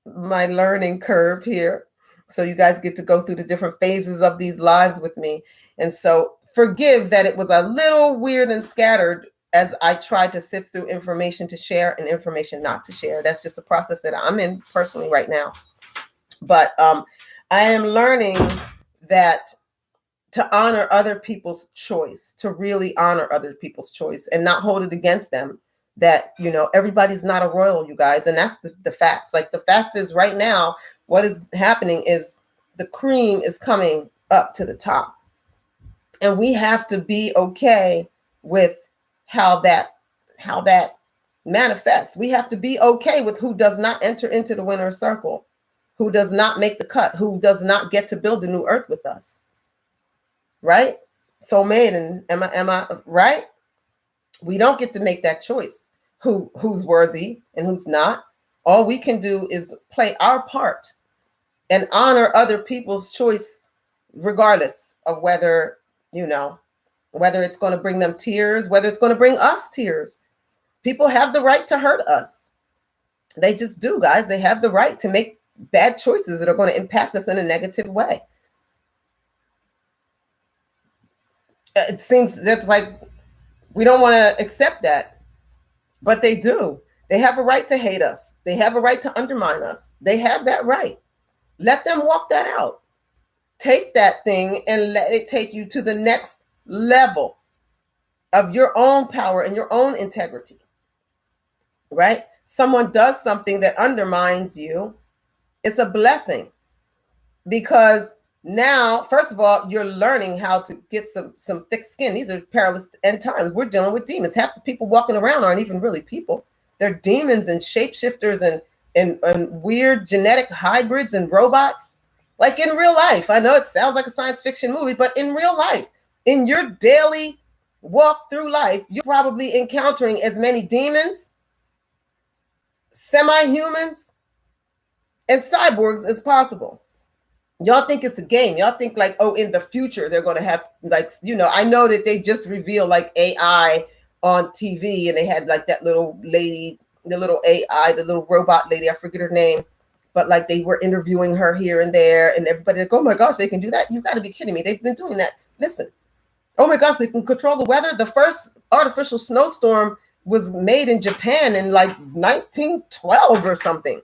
my learning curve here. So you guys get to go through the different phases of these lives with me. And so forgive that it was a little weird and scattered as I tried to sift through information to share and information not to share. That's just a process that I'm in personally right now. But I am learning that to honor other people's choice, to really honor other people's choice and not hold it against them. That, you know, everybody's not a royal, you guys. And that's the facts. Like the fact is right now, what is happening is the cream is coming up to the top. And we have to be okay with how that manifests. We have to be okay with who does not enter into the winner's circle, who does not make the cut, who does not get to build a new earth with us. Right? Soulmate, and am I right? We don't get to make that choice. Who's worthy and who's not. All we can do is play our part and honor other people's choice, regardless of whether, you know, whether it's going to bring them tears, whether it's going to bring us tears. People have the right to hurt us. They just do, guys. They have the right to make bad choices that are going to impact us in a negative way. It seems that's like we don't want to accept that, but they do. They have a right to hate us. They have a right to undermine us. They have that right. Let them walk that out. Take that thing and let it take you to the next level of your own power and your own integrity. Right? Someone does something that undermines you. It's a blessing, because now, first of all, you're learning how to get some thick skin. These are perilous end times. We're dealing with demons. Half the people walking around aren't even really people. They're demons and shapeshifters and weird genetic hybrids and robots. Like in real life. I know it sounds like a science fiction movie, but in real life, in your daily walk through life, you're probably encountering as many demons, semi-humans, and cyborgs as possible. Y'all think it's a game. Y'all think like, oh, in the future, they're going to have like, you know, I know that they just revealed like AI on TV, and they had like that little lady, the little AI, the little robot lady, I forget her name, but like they were interviewing her here and there, and everybody like, oh my gosh, they can do that. You got to be kidding me. They've been doing that. Listen, oh my gosh, they can control the weather. The first artificial snowstorm was made in Japan in like 1912 or something.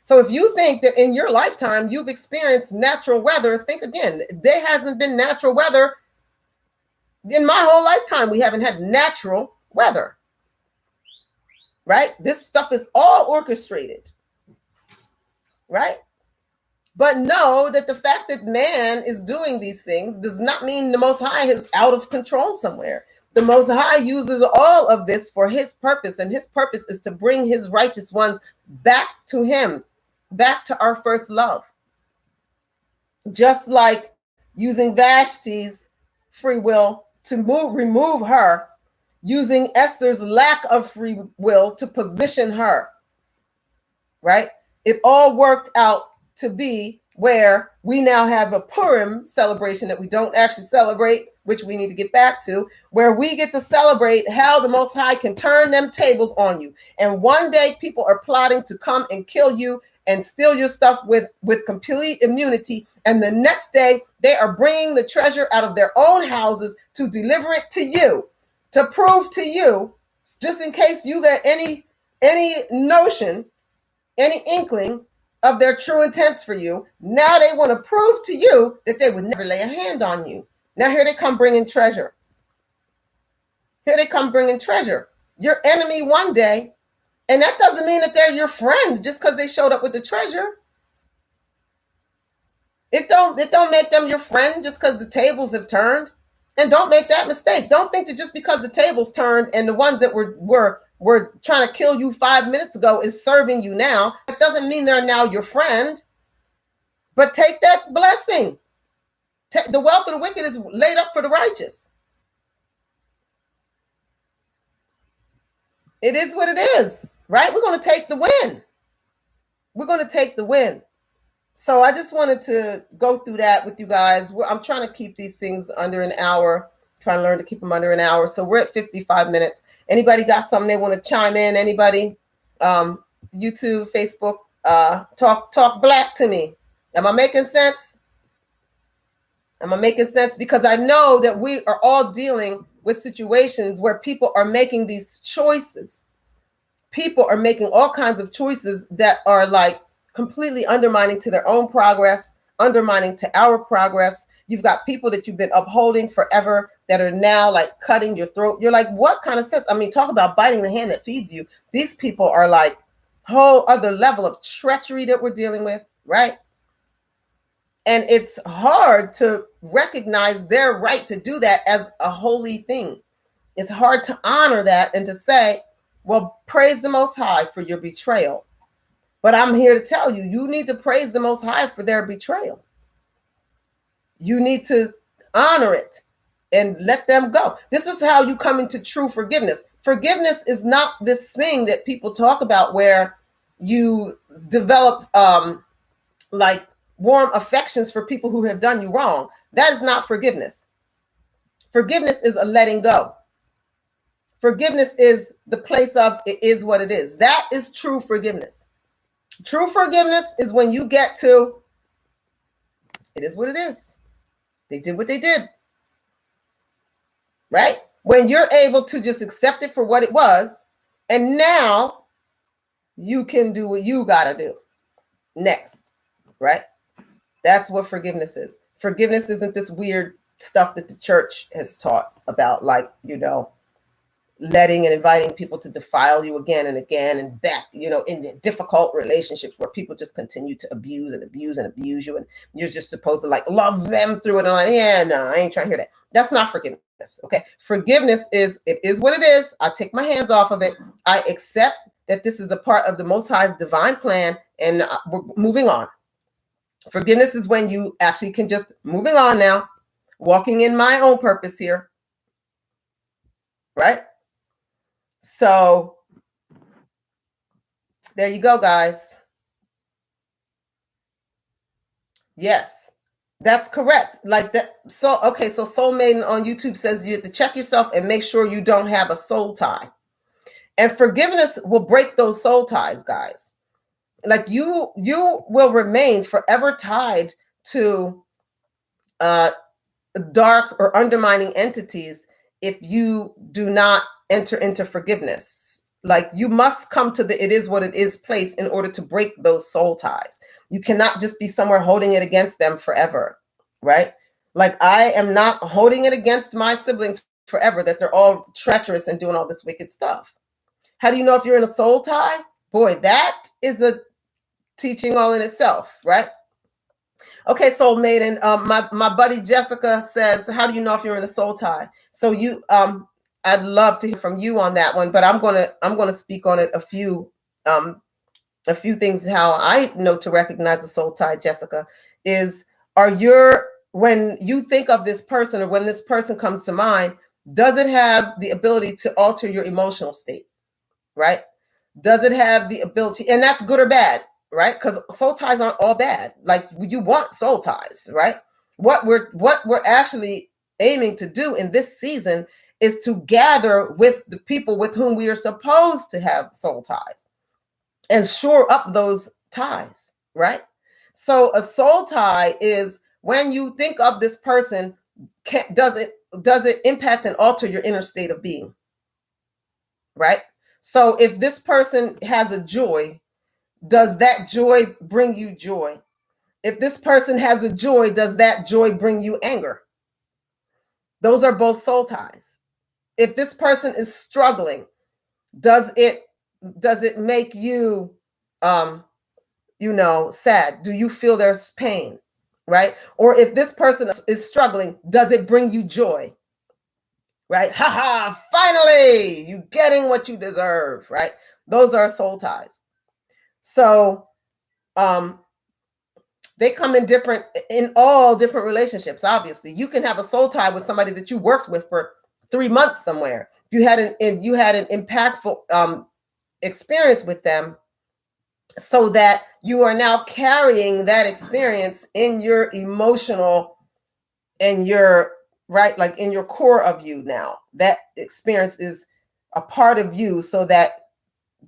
So if you think that in your lifetime you've experienced natural weather, think again. There hasn't been natural weather in my whole lifetime. We haven't had natural weather, right? This stuff is all orchestrated, right? But know that the fact that man is doing these things does not mean the Most High is out of control somewhere. The Most High uses all of this for his purpose, and his purpose is to bring his righteous ones back to him, back to our first love. Just like using Vashti's free will to remove her, using Esther's lack of free will to position her, right? It all worked out to be where we now have a Purim celebration that we don't actually celebrate, which we need to get back to, where we get to celebrate how the Most High can turn them tables on you. And one day people are plotting to come and kill you and steal your stuff with complete immunity. And the next day they are bringing the treasure out of their own houses to deliver it to you, to prove to you, just in case you got any notion, any inkling of their true intents for you. Now they want to prove to you that they would never lay a hand on you. Now here they come bringing treasure. Here they come bringing treasure. Your enemy one day, and that doesn't mean that they're your friends just because they showed up with the treasure. It don't make them your friend just because the tables have turned. And don't make that mistake. Don't think that just because the tables turned and the ones that were trying to kill you 5 minutes ago is serving you now. That doesn't mean they're now your friend. But take that blessing. The wealth of the wicked is laid up for the righteous. It is what it is, right? We're going to take the win. We're going to take the win. So I just wanted to go through that with you guys. I'm trying to keep these things under an hour, trying to learn to keep them under an hour. So we're at 55 minutes. Anybody got something they want to chime in? Anybody? YouTube, Facebook, talk black to me. Am I making sense? Am I making sense? Because I know that we are all dealing with situations where people are making these choices. People are making all kinds of choices that are like completely undermining to their own progress, undermining to our progress. You've got people that you've been upholding forever that are now like cutting your throat. You're like, what kind of sense? I mean, talk about biting the hand that feeds you. These people are like whole other level of treachery that we're dealing with, right? And it's hard to recognize their right to do that as a holy thing. It's hard to honor that and to say, well, praise the Most High for your betrayal. But I'm here to tell you, you need to praise the Most High for their betrayal. You need to honor it and let them go. This is how you come into true forgiveness. Forgiveness is not this thing that people talk about where you develop like warm affections for people who have done you wrong. That is not forgiveness. Forgiveness is a letting go. Forgiveness is the place of it is what it is. That is true forgiveness. True forgiveness is when you get to it is what it is. They did what they did. Right? When you're able to just accept it for what it was, and now you can do what you got to do next. Right? That's what forgiveness is. Forgiveness isn't this weird stuff that the church has taught about, like, letting and inviting people to defile you again and again and back, in the difficult relationships where people just continue to abuse and abuse and abuse you. And you're just supposed to like love them through it. And I'm like, yeah, no, I ain't trying to hear that. That's not forgiveness. Okay. Forgiveness is, it is what it is. I take my hands off of it. I accept that this is a part of the Most High's divine plan, and we're moving on. Forgiveness is when you actually can just moving on now, walking in my own purpose here. Right? So there you go, guys. Yes, that's correct. Like that. So, okay. So Soul Maiden on YouTube says you have to check yourself and make sure you don't have a soul tie. And forgiveness will break those soul ties, guys. Like you will remain forever tied to dark or undermining entities if you do not enter into forgiveness. Like you must come to the it is what it is place in order to break those soul ties. You cannot just be somewhere holding it against them forever, right? Like I am not holding it against my siblings forever that they're all treacherous and doing all this wicked stuff. How do you know if you're in a soul tie? Boy, that is a teaching all in itself, right? Okay, Soul Maiden. My buddy Jessica says, "How do you know if you're in a soul tie?" So you, I'd love to hear from you on that one, but I'm gonna speak on it a few things. How I know to recognize a soul tie, Jessica, is when you think of this person or when this person comes to mind, does it have the ability to alter your emotional state, right? Does it have the ability, and that's good or bad, right? Because soul ties aren't all bad. Like you want soul ties, right? What we're actually aiming to do in this season is to gather with the people with whom we are supposed to have soul ties and shore up those ties, right? So a soul tie is when you think of this person, does it impact and alter your inner state of being, right? So if this person has a joy does that joy bring you joy? If this person has a joy, does that joy bring you anger? Those are both soul ties. If this person is struggling, does it make you sad? Do you feel there's pain? Right? Or if this person is struggling, does it bring you joy? Right? Ha ha, finally, you getting what you deserve, right? Those are soul ties. So they come in all different relationships. Obviously, you can have a soul tie with somebody that you worked with for 3 months somewhere. You had an impactful experience with them, so that you are now carrying that experience in your emotional and your right, like in your core of you. Now that experience is a part of you, so that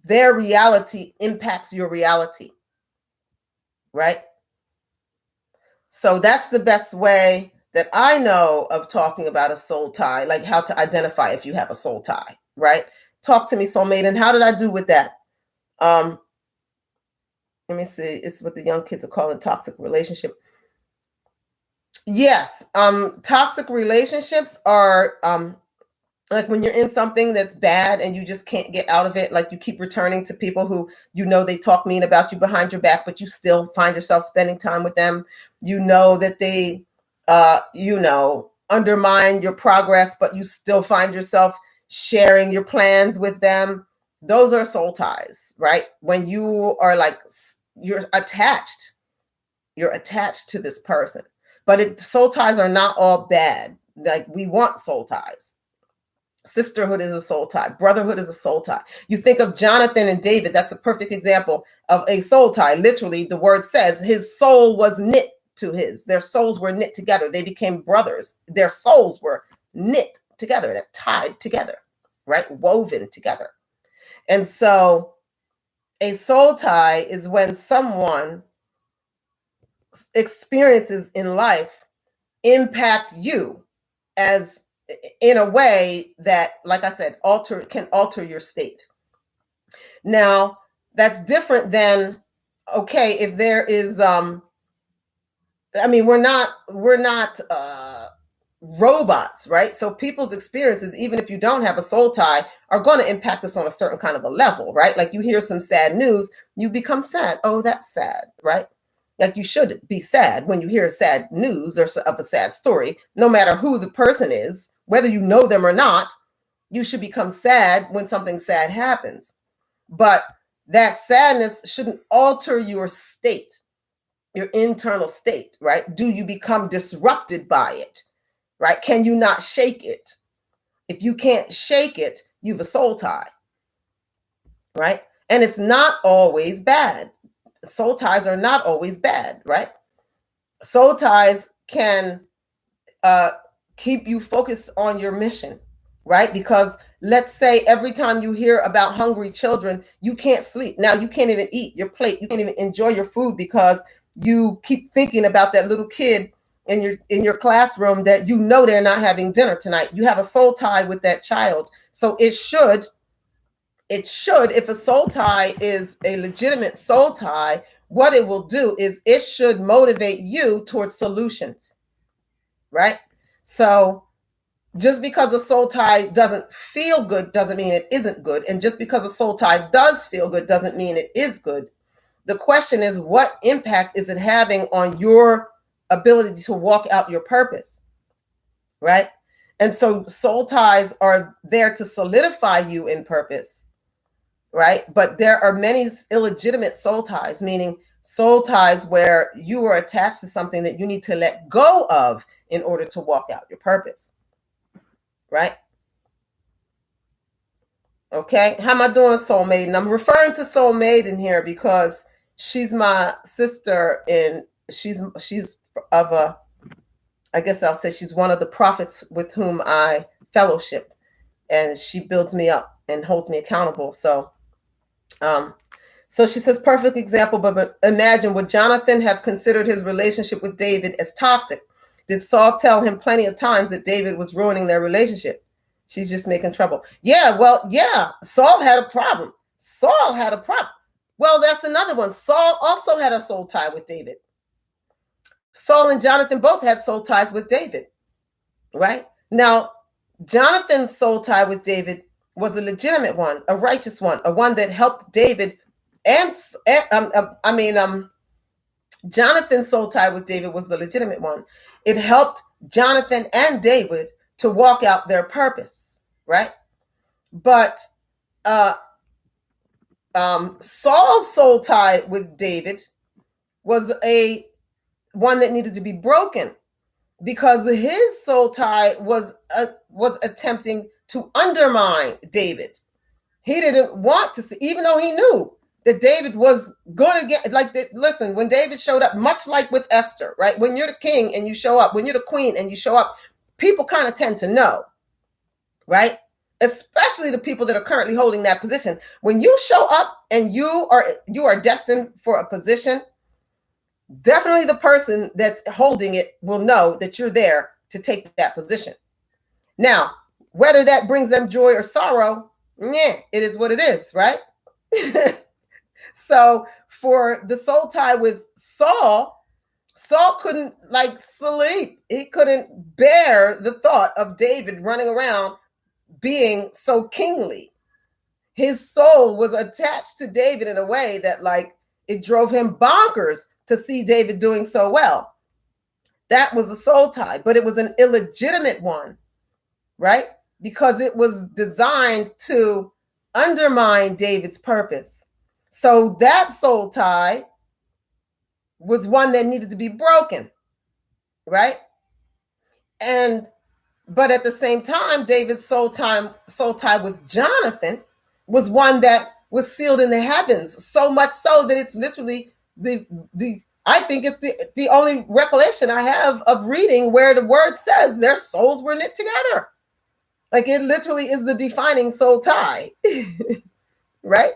their reality impacts your reality, right? So that's the best way that I know of talking about a soul tie, like how to identify if you have a soul tie, right? Talk to me, soulmate. And how did I do with that? Let me see. It's what the young kids are calling toxic relationship. Yes. Toxic relationships are like when you're in something that's bad and you just can't get out of it. Like you keep returning to people who, they talk mean about you behind your back, but you still find yourself spending time with them. You know that they, undermine your progress, but you still find yourself sharing your plans with them. Those are soul ties, right? When you are like, you're attached to this person. But soul ties are not all bad. Like we want soul ties. Sisterhood is a soul tie. Brotherhood is a soul tie. You think of Jonathan and David. That's a perfect example of a soul tie. Literally, the word says his soul was knit to his. Their souls were knit together. They became brothers. Their souls were knit together, that tied together, right? Woven together. And so a soul tie is when someone experiences in life impact you as in a way that, like I said, can alter your state. Now, that's different than, okay, if there is we're not robots, right? So people's experiences, even if you don't have a soul tie, are going to impact us on a certain kind of a level, right? Like you hear some sad news, you become sad. Oh, that's sad, right? Like you should be sad when you hear sad news or of a sad story, no matter who the person is, whether you know them or not. You should become sad when something sad happens. But that sadness shouldn't alter your state, your internal state, right? Do you become disrupted by it, right? Can you not shake it? If you can't shake it, you've a soul tie, right? And it's not always bad. Soul ties are not always bad, right? Soul ties can keep you focused on your mission, right? Because let's say every time you hear about hungry children, you can't sleep. Now you can't even eat your plate. You can't even enjoy your food because you keep thinking about that little kid in your classroom that they're not having dinner tonight. You have a soul tie with that child. So it should, if a soul tie is a legitimate soul tie, what it will do is it should motivate you towards solutions, right? So just because a soul tie doesn't feel good doesn't mean it isn't good. And just because a soul tie does feel good doesn't mean it is good. The question is, what impact is it having on your ability to walk out your purpose, right? And so soul ties are there to solidify you in purpose, right? But there are many illegitimate soul ties, meaning soul ties where you are attached to something that you need to let go of in order to walk out your purpose, right? Okay, how am I doing, soul maiden? I'm referring to soul maiden here because she's my sister, and she's of a, I guess I'll say she's one of the prophets with whom I fellowship, and she builds me up and holds me accountable. So she says, perfect example, but imagine, would Jonathan have considered his relationship with David as toxic? Did Saul tell him plenty of times that David was ruining their relationship? She's just making trouble. Yeah, well, yeah, Saul had a problem. Well, that's another one. Saul also had a soul tie with David. Saul and Jonathan both had soul ties with David, right? Now, Jonathan's soul tie with David was a legitimate one, a righteous one, a one that helped David and Jonathan's soul tie with David was the legitimate one. It helped Jonathan and David to walk out their purpose, right? But Saul's soul tie with David was a one that needed to be broken because his soul tie was attempting to undermine David. He didn't want to see, even though he knew that David was going to get like that. Listen, when David showed up, much like with Esther, right? When you're the king and you show up, when you're the queen and you show up, people kind of tend to know, right? Especially the people that are currently holding that position. When you show up and you are destined for a position, definitely the person that's holding it will know that you're there to take that position. Now, whether that brings them joy or sorrow, yeah, it is what it is, right? So for the soul tie with Saul, Saul couldn't sleep. He couldn't bear the thought of David running around being so kingly. His soul was attached to David in a way that it drove him bonkers to see David doing so well. That was a soul tie, but it was an illegitimate one, right? Because it was designed to undermine David's purpose. So that soul tie was one that needed to be broken, right? But at the same time, David's soul tie with Jonathan was one that was sealed in the heavens, so much so that it's literally I think it's the only recollection I have of reading where the word says their souls were knit together. Like it literally is the defining soul tie, right?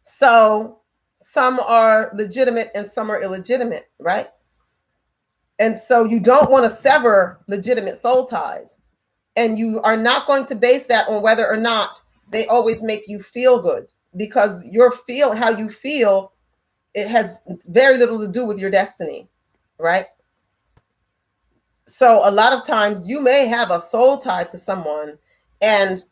So some are legitimate and some are illegitimate, right? And so you don't want to sever legitimate soul ties. And you are not going to base that on whether or not they always make you feel good, because how you feel, it has very little to do with your destiny, right? So a lot of times you may have a soul tie to someone and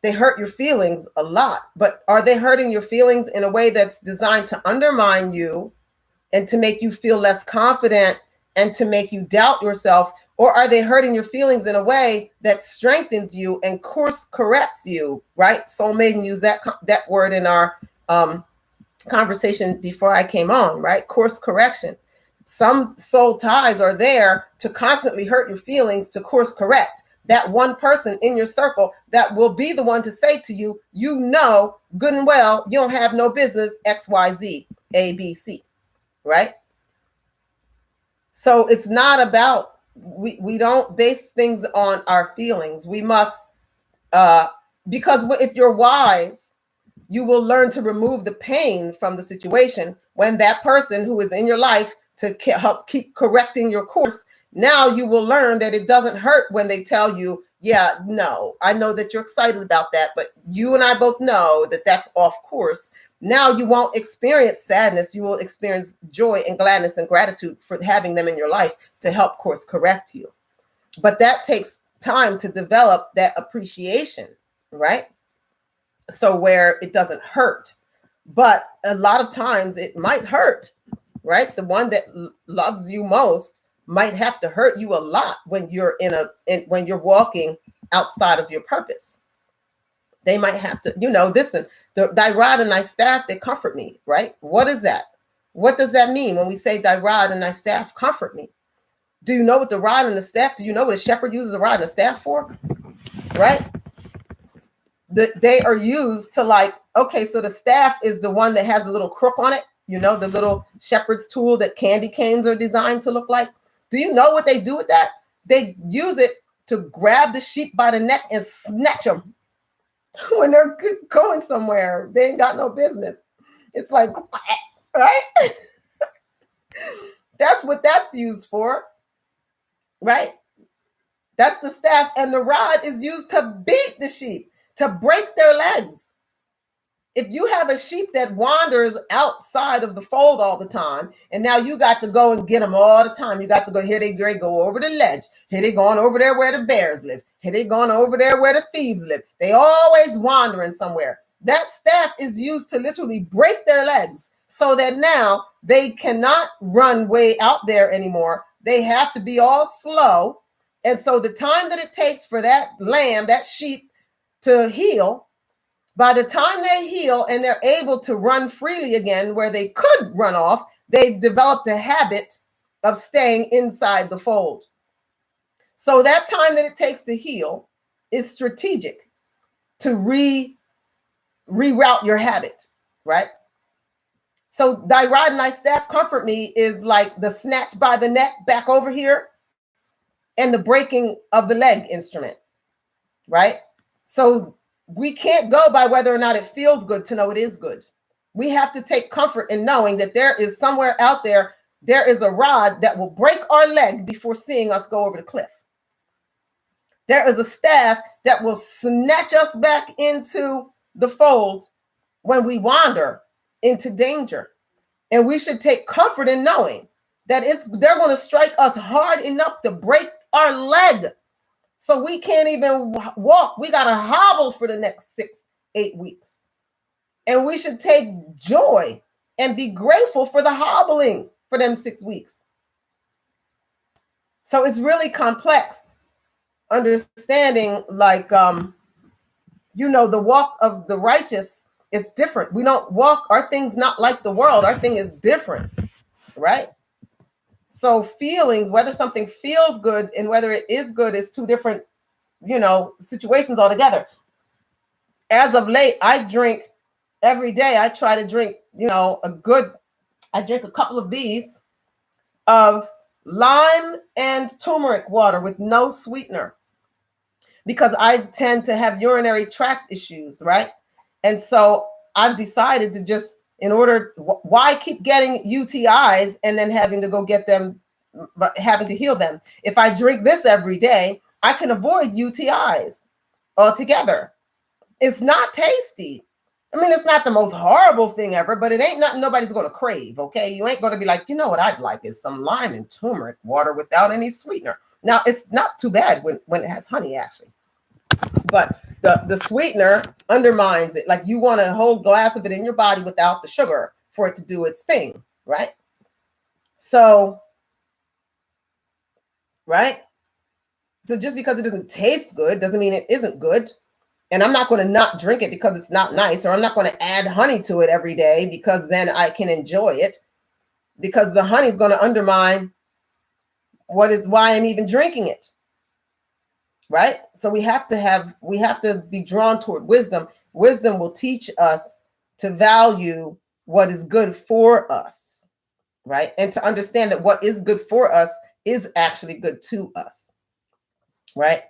they hurt your feelings a lot, but are they hurting your feelings in a way that's designed to undermine you and to make you feel less confident and to make you doubt yourself? Or are they hurting your feelings in a way that strengthens you and course corrects you, right? Soul Maiden used that word in our conversation before I came on, right? Course correction. Some soul ties are there to constantly hurt your feelings, to course correct. That one person in your circle that will be the one to say to you, you know good and well, you don't have no business X, Y, Z, A, B, C, right? So it's not about, we don't base things on our feelings. We must, because if you're wise, you will learn to remove the pain from the situation when that person who is in your life to help keep correcting your course. Now you will learn that it doesn't hurt when they tell you, yeah, no, I know that you're excited about that, but you and I both know that that's off course. Now you won't experience sadness. You will experience joy and gladness and gratitude for having them in your life to help course correct you. But that takes time to develop that appreciation, right? So where it doesn't hurt. But a lot of times it might hurt, right? The one that loves you most might have to hurt you a lot when you're when you're walking outside of your purpose. They might have to, listen, thy rod and thy staff, they comfort me, right? What is that? What does that mean when we say thy rod and thy staff comfort me? Do you know what the rod and the staff, do you know what a shepherd uses a rod and a staff for? Right? They are used to okay, so the staff is the one that has a little crook on it, the little shepherd's tool that candy canes are designed to look like. Do you know what they do with that? They use it to grab the sheep by the neck and snatch them when they're going somewhere. They ain't got no business. It's like, right? That's what that's used for, right? That's the staff. And the rod is used to beat the sheep, to break their legs. If you have a sheep that wanders outside of the fold all the time, and now you got to go and get them all the time, you got to go, here they go over the ledge. Here they going over there where the bears live. Here they going over there where the thieves live. They always wandering somewhere. That staff is used to literally break their legs so that now they cannot run way out there anymore. They have to be all slow. And so the time that it takes for that lamb, that sheep, to heal, by the time they heal and they're able to run freely again where they could run off, they've developed a habit of staying inside the fold. So that time that it takes to heal is strategic to reroute your habit, right? So thy rod and thy staff comfort me is like the snatch by the neck back over here and the breaking of the leg instrument, right? So we can't go by whether or not it feels good to know it is good. We have to take comfort in knowing that there is somewhere out there, there is a rod that will break our leg before seeing us go over the cliff. There is a staff that will snatch us back into the fold when we wander into danger. And we should take comfort in knowing that they're going to strike us hard enough to break our leg. So we can't even walk. We got to hobble for the next 6-8 weeks. And we should take joy and be grateful for the hobbling for them 6 weeks. So it's really complex understanding, like, the walk of the righteous, it's different. We don't walk, our thing's not like the world. Our thing is different, right? So feelings, whether something feels good and whether it is good, is two different, situations altogether. As of late, I drink every day. I try to drink, I drink a couple of these of lime and turmeric water with no sweetener, because I tend to have urinary tract issues, right? And so I've decided to just, why keep getting UTIs and then having to go get them, but having to heal them? If I drink this every day, I can avoid UTIs altogether. It's not tasty. I mean, it's not the most horrible thing ever, but it ain't nothing nobody's going to crave, okay? You ain't going to be like, what I'd like is some lime and turmeric water without any sweetener. Now, it's not too bad when it has honey, actually. But the sweetener undermines it. Like, you want a whole glass of it in your body without the sugar for it to do its thing, right? So, right? So just because it doesn't taste good doesn't mean it isn't good. And I'm not going to not drink it because it's not nice, or I'm not going to add honey to it every day because then I can enjoy it, because the honey is going to undermine why I'm even drinking it. Right? So we have to be drawn toward wisdom. Wisdom will teach us to value what is good for us, right? And to understand that what is good for us is actually good to us, right?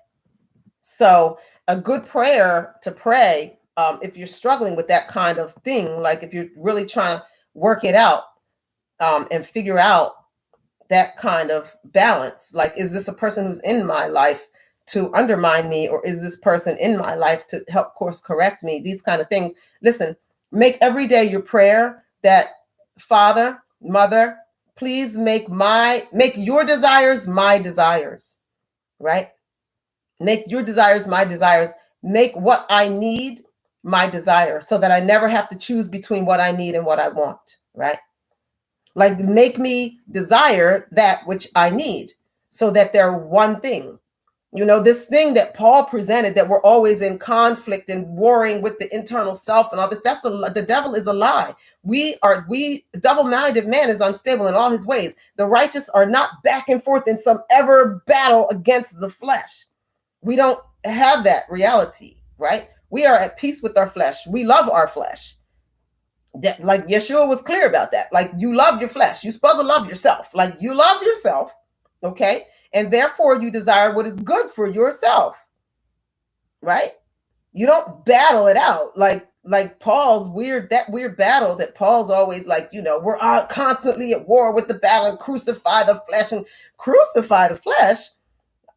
So a good prayer to pray, if you're struggling with that kind of thing, like if you're really trying to work it out and figure out that kind of balance, like, is this a person who's in my life to undermine me, or is this person in my life to help course correct me? These kind of things. Listen, make every day your prayer that, Father, Mother, please make your desires my desires, right? Make your desires my desires. Make what I need my desire, so that I never have to choose between what I need and what I want, right? Like, make me desire that which I need, so that they're one thing. This thing that Paul presented, that we're always in conflict and warring with the internal self and all this, the devil is a lie. Double-minded man is unstable in all his ways. The righteous are not back and forth in some ever battle against the flesh. We don't have that reality, right? We are at peace with our flesh. We love our flesh. Like Yeshua was clear about that. Like, you love your flesh. You're supposed to love yourself. Like, you love yourself, okay? And therefore you desire what is good for yourself, right? You don't battle it out like Paul's weird battle that Paul's always like, we're all constantly at war with the battle and crucify the flesh and crucify the flesh.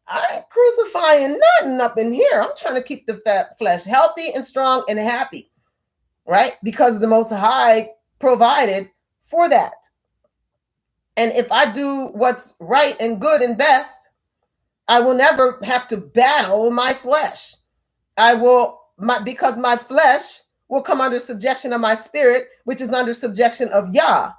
I ain't crucifying nothing up in here. I'm trying to keep the fat flesh healthy and strong and happy. right? Because the Most High provided for that. And if I do what's right and good and best, I will never have to battle my flesh. Because my flesh will come under subjection of my spirit, which is under subjection of Yah.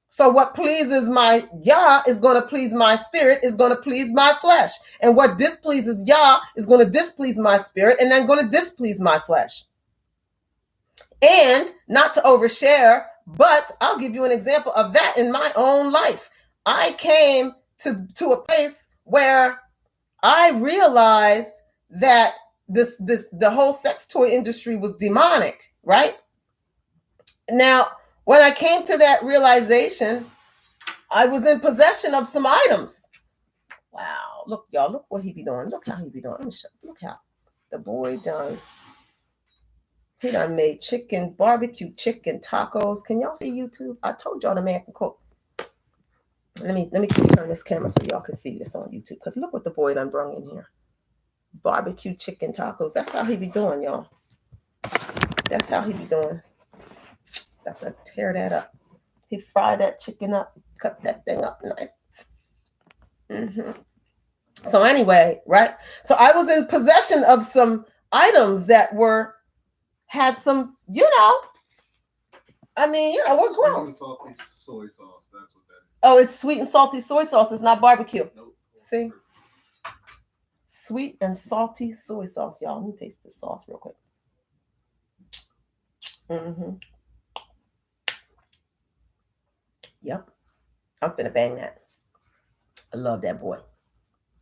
So what pleases my Yah is going to please my spirit, is going to please my flesh. And what displeases Yah is going to displease my spirit and then going to displease my flesh. And not to overshare, but I'll give you an example of that in my own life. I came to a place where I realized that the whole sex toy industry was demonic, right? Now, when I came to that realization, I was in possession of some items. Wow, look, y'all, look what he be doing. Look how he be doing. Let me show you. Look how the boy done. He done made barbecue chicken tacos. Can y'all see YouTube? I told y'all the man can cook. Let me turn this camera so y'all can see this on YouTube. Because look what the boy done brung in here. Barbecue chicken tacos. That's how he be doing, y'all. That's how he be doing. Got to tear that up. He fried that chicken up, cut that thing up nice. So anyway, right? So I was in possession of some items that had some, I mean, we're grown. Sweet and salty soy sauce. That's what that is. Oh, it's sweet and salty soy sauce. It's not barbecue. Nope. See? Sweet and salty soy sauce, y'all. Let me taste the sauce real quick. Yep. I'm finna bang that. I love that boy.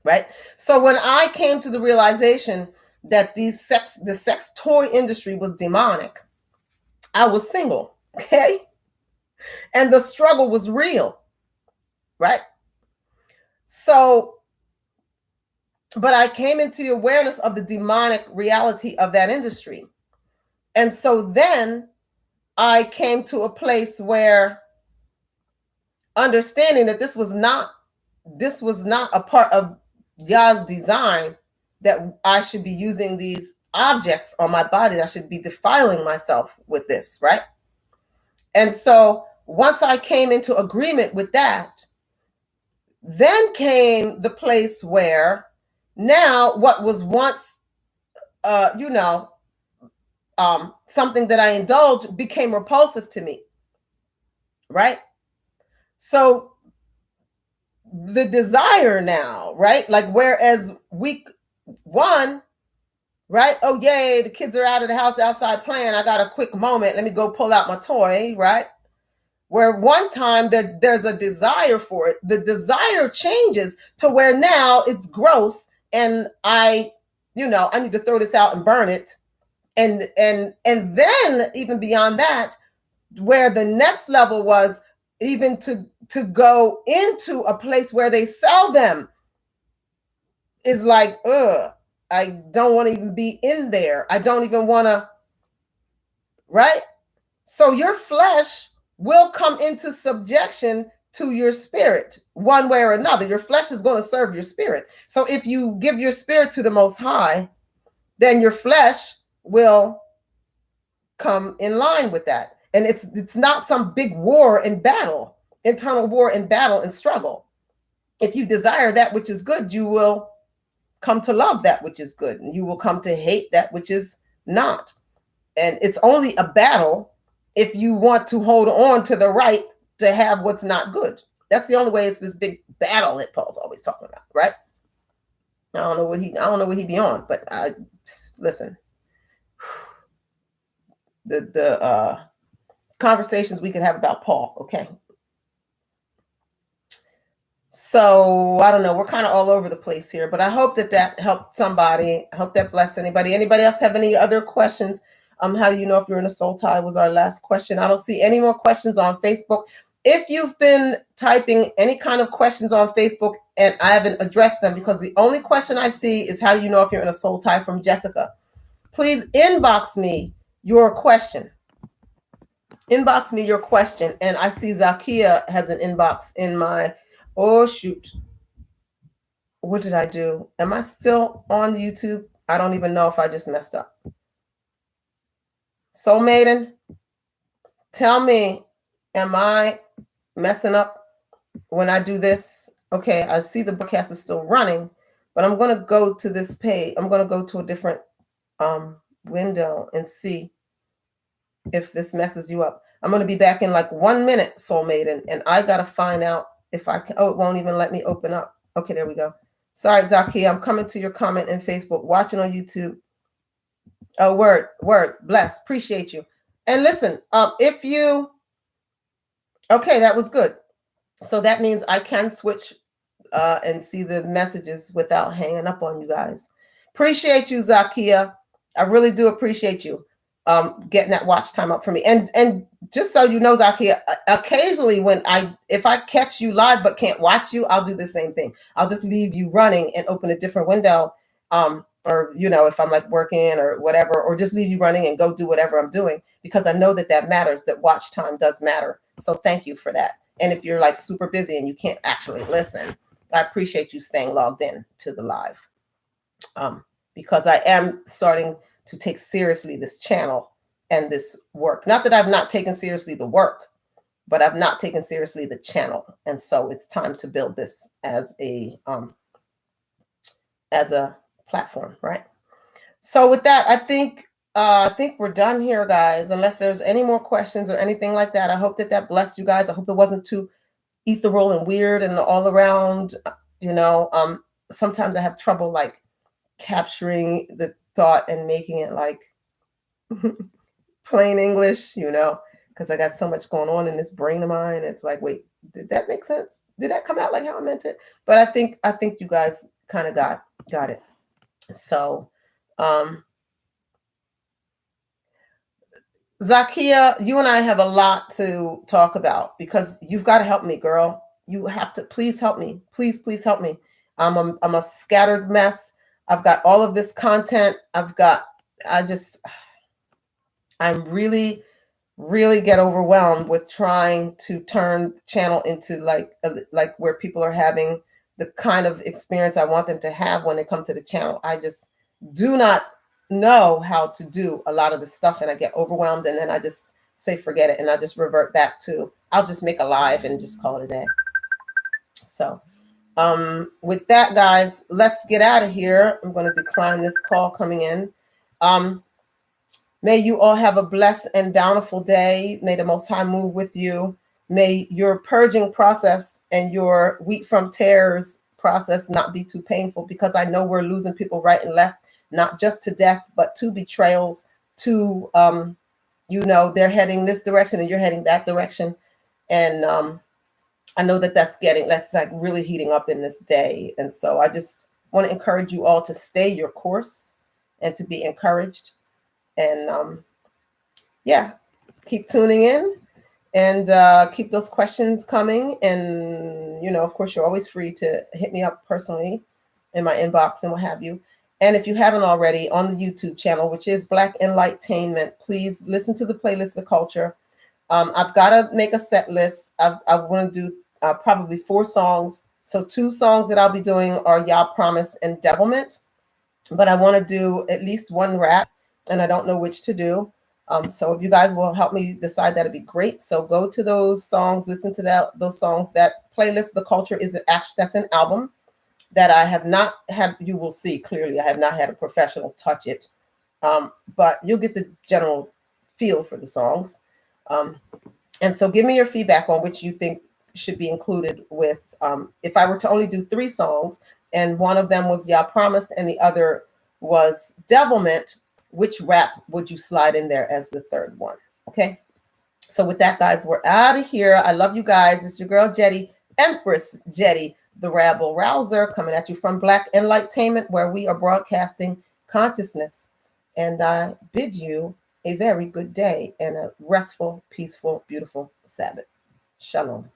Right? So when I came to the realization that the sex toy industry was demonic, I was single, okay? And the struggle was real, right? So, but I came into the awareness of the demonic reality of that industry. And so then I came to a place where understanding that this was not a part of Yah's design, that I should be using these objects on my body, that I should be defiling myself with this, right? And so once I came into agreement with that, then came the place where now what was once, something that I indulged became repulsive to me, right? So the desire now, right? Like whereas week 1, right? Oh, yay, the kids are out of the house outside playing. I got a quick moment. Let me go pull out my toy, right? Where one time there's a desire for it. The desire changes to where now it's gross and I need to throw this out and burn it. And then even beyond that, where the next level was even to go into a place where they sell them is like, I don't want to even be in there. I don't even want to, right? So your flesh will come into subjection to your spirit one way or another. Your flesh is going to serve your spirit. So if you give your spirit to the Most High, then your flesh will come in line with that. And it's not some big war and battle, internal war and battle and struggle. If you desire that which is good, you will come to love that which is good, and you will come to hate that which is not. And it's only a battle if you want to hold on to the right to have what's not good. That's the only way. It's this big battle that Paul's always talking about, right? I don't know what he be on, but listen. The conversations we could have about Paul, okay? So I don't know. We're kind of all over the place here, but I hope that helped somebody. I hope that blessed anybody. Anybody else have any other questions? How do you know if you're in a soul tie was our last question. I don't see any more questions on Facebook. If you've been typing any kind of questions on Facebook and I haven't addressed them, because the only question I see is how do you know if you're in a soul tie from Jessica, please inbox me your question. Inbox me your question. And I see Zakia has an inbox in my, oh shoot. What did I do? Am I still on YouTube? I don't even know if I just messed up. Soul Maiden, Tell me, am I messing up when I do this? Okay, I see the broadcast is still running, but I'm going to go to this page. I'm going to go to a different um, window and see if this messes you up. I'm going to be back in like 1 minute, soulmate, and I got to find out if I can. Oh, it won't even let me open up. Okay, there we go. Sorry, Zaki, I'm coming to your comment in Facebook, watching on YouTube. Oh, word, bless, appreciate you. And listen, if you, okay, that was good. So that means I can switch and see the messages without hanging up on you guys. Appreciate you, Zakia. I really do appreciate you getting that watch time up for me. And just so you know, Zakia, occasionally when if I catch you live but can't watch you, I'll do the same thing. I'll just leave you running and open a different window. Or if I'm like working or whatever, or just leave you running and go do whatever I'm doing, because I know that that matters. That watch time does matter. So thank you for that. And if you're like super busy and you can't actually listen, I appreciate you staying logged in to the live, because I am starting to take seriously this channel and this work. Not that I've not taken seriously the work, but I've not taken seriously the channel, and so it's time to build this as a platform, right? So with that, I think we're done here, guys. Unless there's any more questions or anything like that, I hope that that blessed you guys. I hope it wasn't too ethereal and weird and all around. You know, sometimes I have trouble like capturing the thought and making it like plain English, because I got so much going on in this brain of mine. It's like, wait, did that make sense? Did that come out like how I meant it? But I think you guys kind of got it. So, um, Zakia, you and I have a lot to talk about because you've got to help me, girl. You have to please help me. Please help me. I'm a scattered mess. I've got all of this content. I just, I'm really get overwhelmed with trying to turn the channel into like where people are having the kind of experience I want them to have when they come to the channel. I just do not know how to do a lot of this stuff, and I get overwhelmed, and then I just say forget it, and I just revert back to I'll just make a live and just call it a day. So with that, guys, let's get out of here. I'm going to decline this call coming in. May you all have a blessed and bountiful day. May the Most High move with you. May your purging process and your wheat from tares process not be too painful, because I know we're losing people right and left, not just to death, but to betrayals, to, they're heading this direction and you're heading that direction. And I know that that's like really heating up in this day. And so I just want to encourage you all to stay your course and to be encouraged. And yeah, keep tuning in and keep those questions coming. And, of course, you're always free to hit me up personally in my inbox and what have you. And if you haven't already, on the YouTube channel, which is Black Enlightainment, please listen to the playlist, The Culture. I've got to make a set list. I want to do probably 4 songs. So 2 songs that I'll be doing are Y'all Promise and Devilment. But I want to do at least 1 rap, and I don't know which to do. So if you guys will help me decide, that'd be great. So go to those songs, listen to those songs. That playlist, The Culture, that's an album that I have not had. You will see clearly, I have not had a professional touch it, but you'll get the general feel for the songs. And so give me your feedback on which you think should be included with. If I were to only do 3 songs, and one of them was Y'all Promised and the other was Devilment, which rap would you slide in there as the 3rd one? Okay. So with that, guys, we're out of here. I love you guys. It's your girl Jetty, Empress Jetty, the Rabble Rouser, coming at you from Black Enlightainment, where we are broadcasting consciousness. And I bid you a very good day and a restful, peaceful, beautiful Sabbath. Shalom.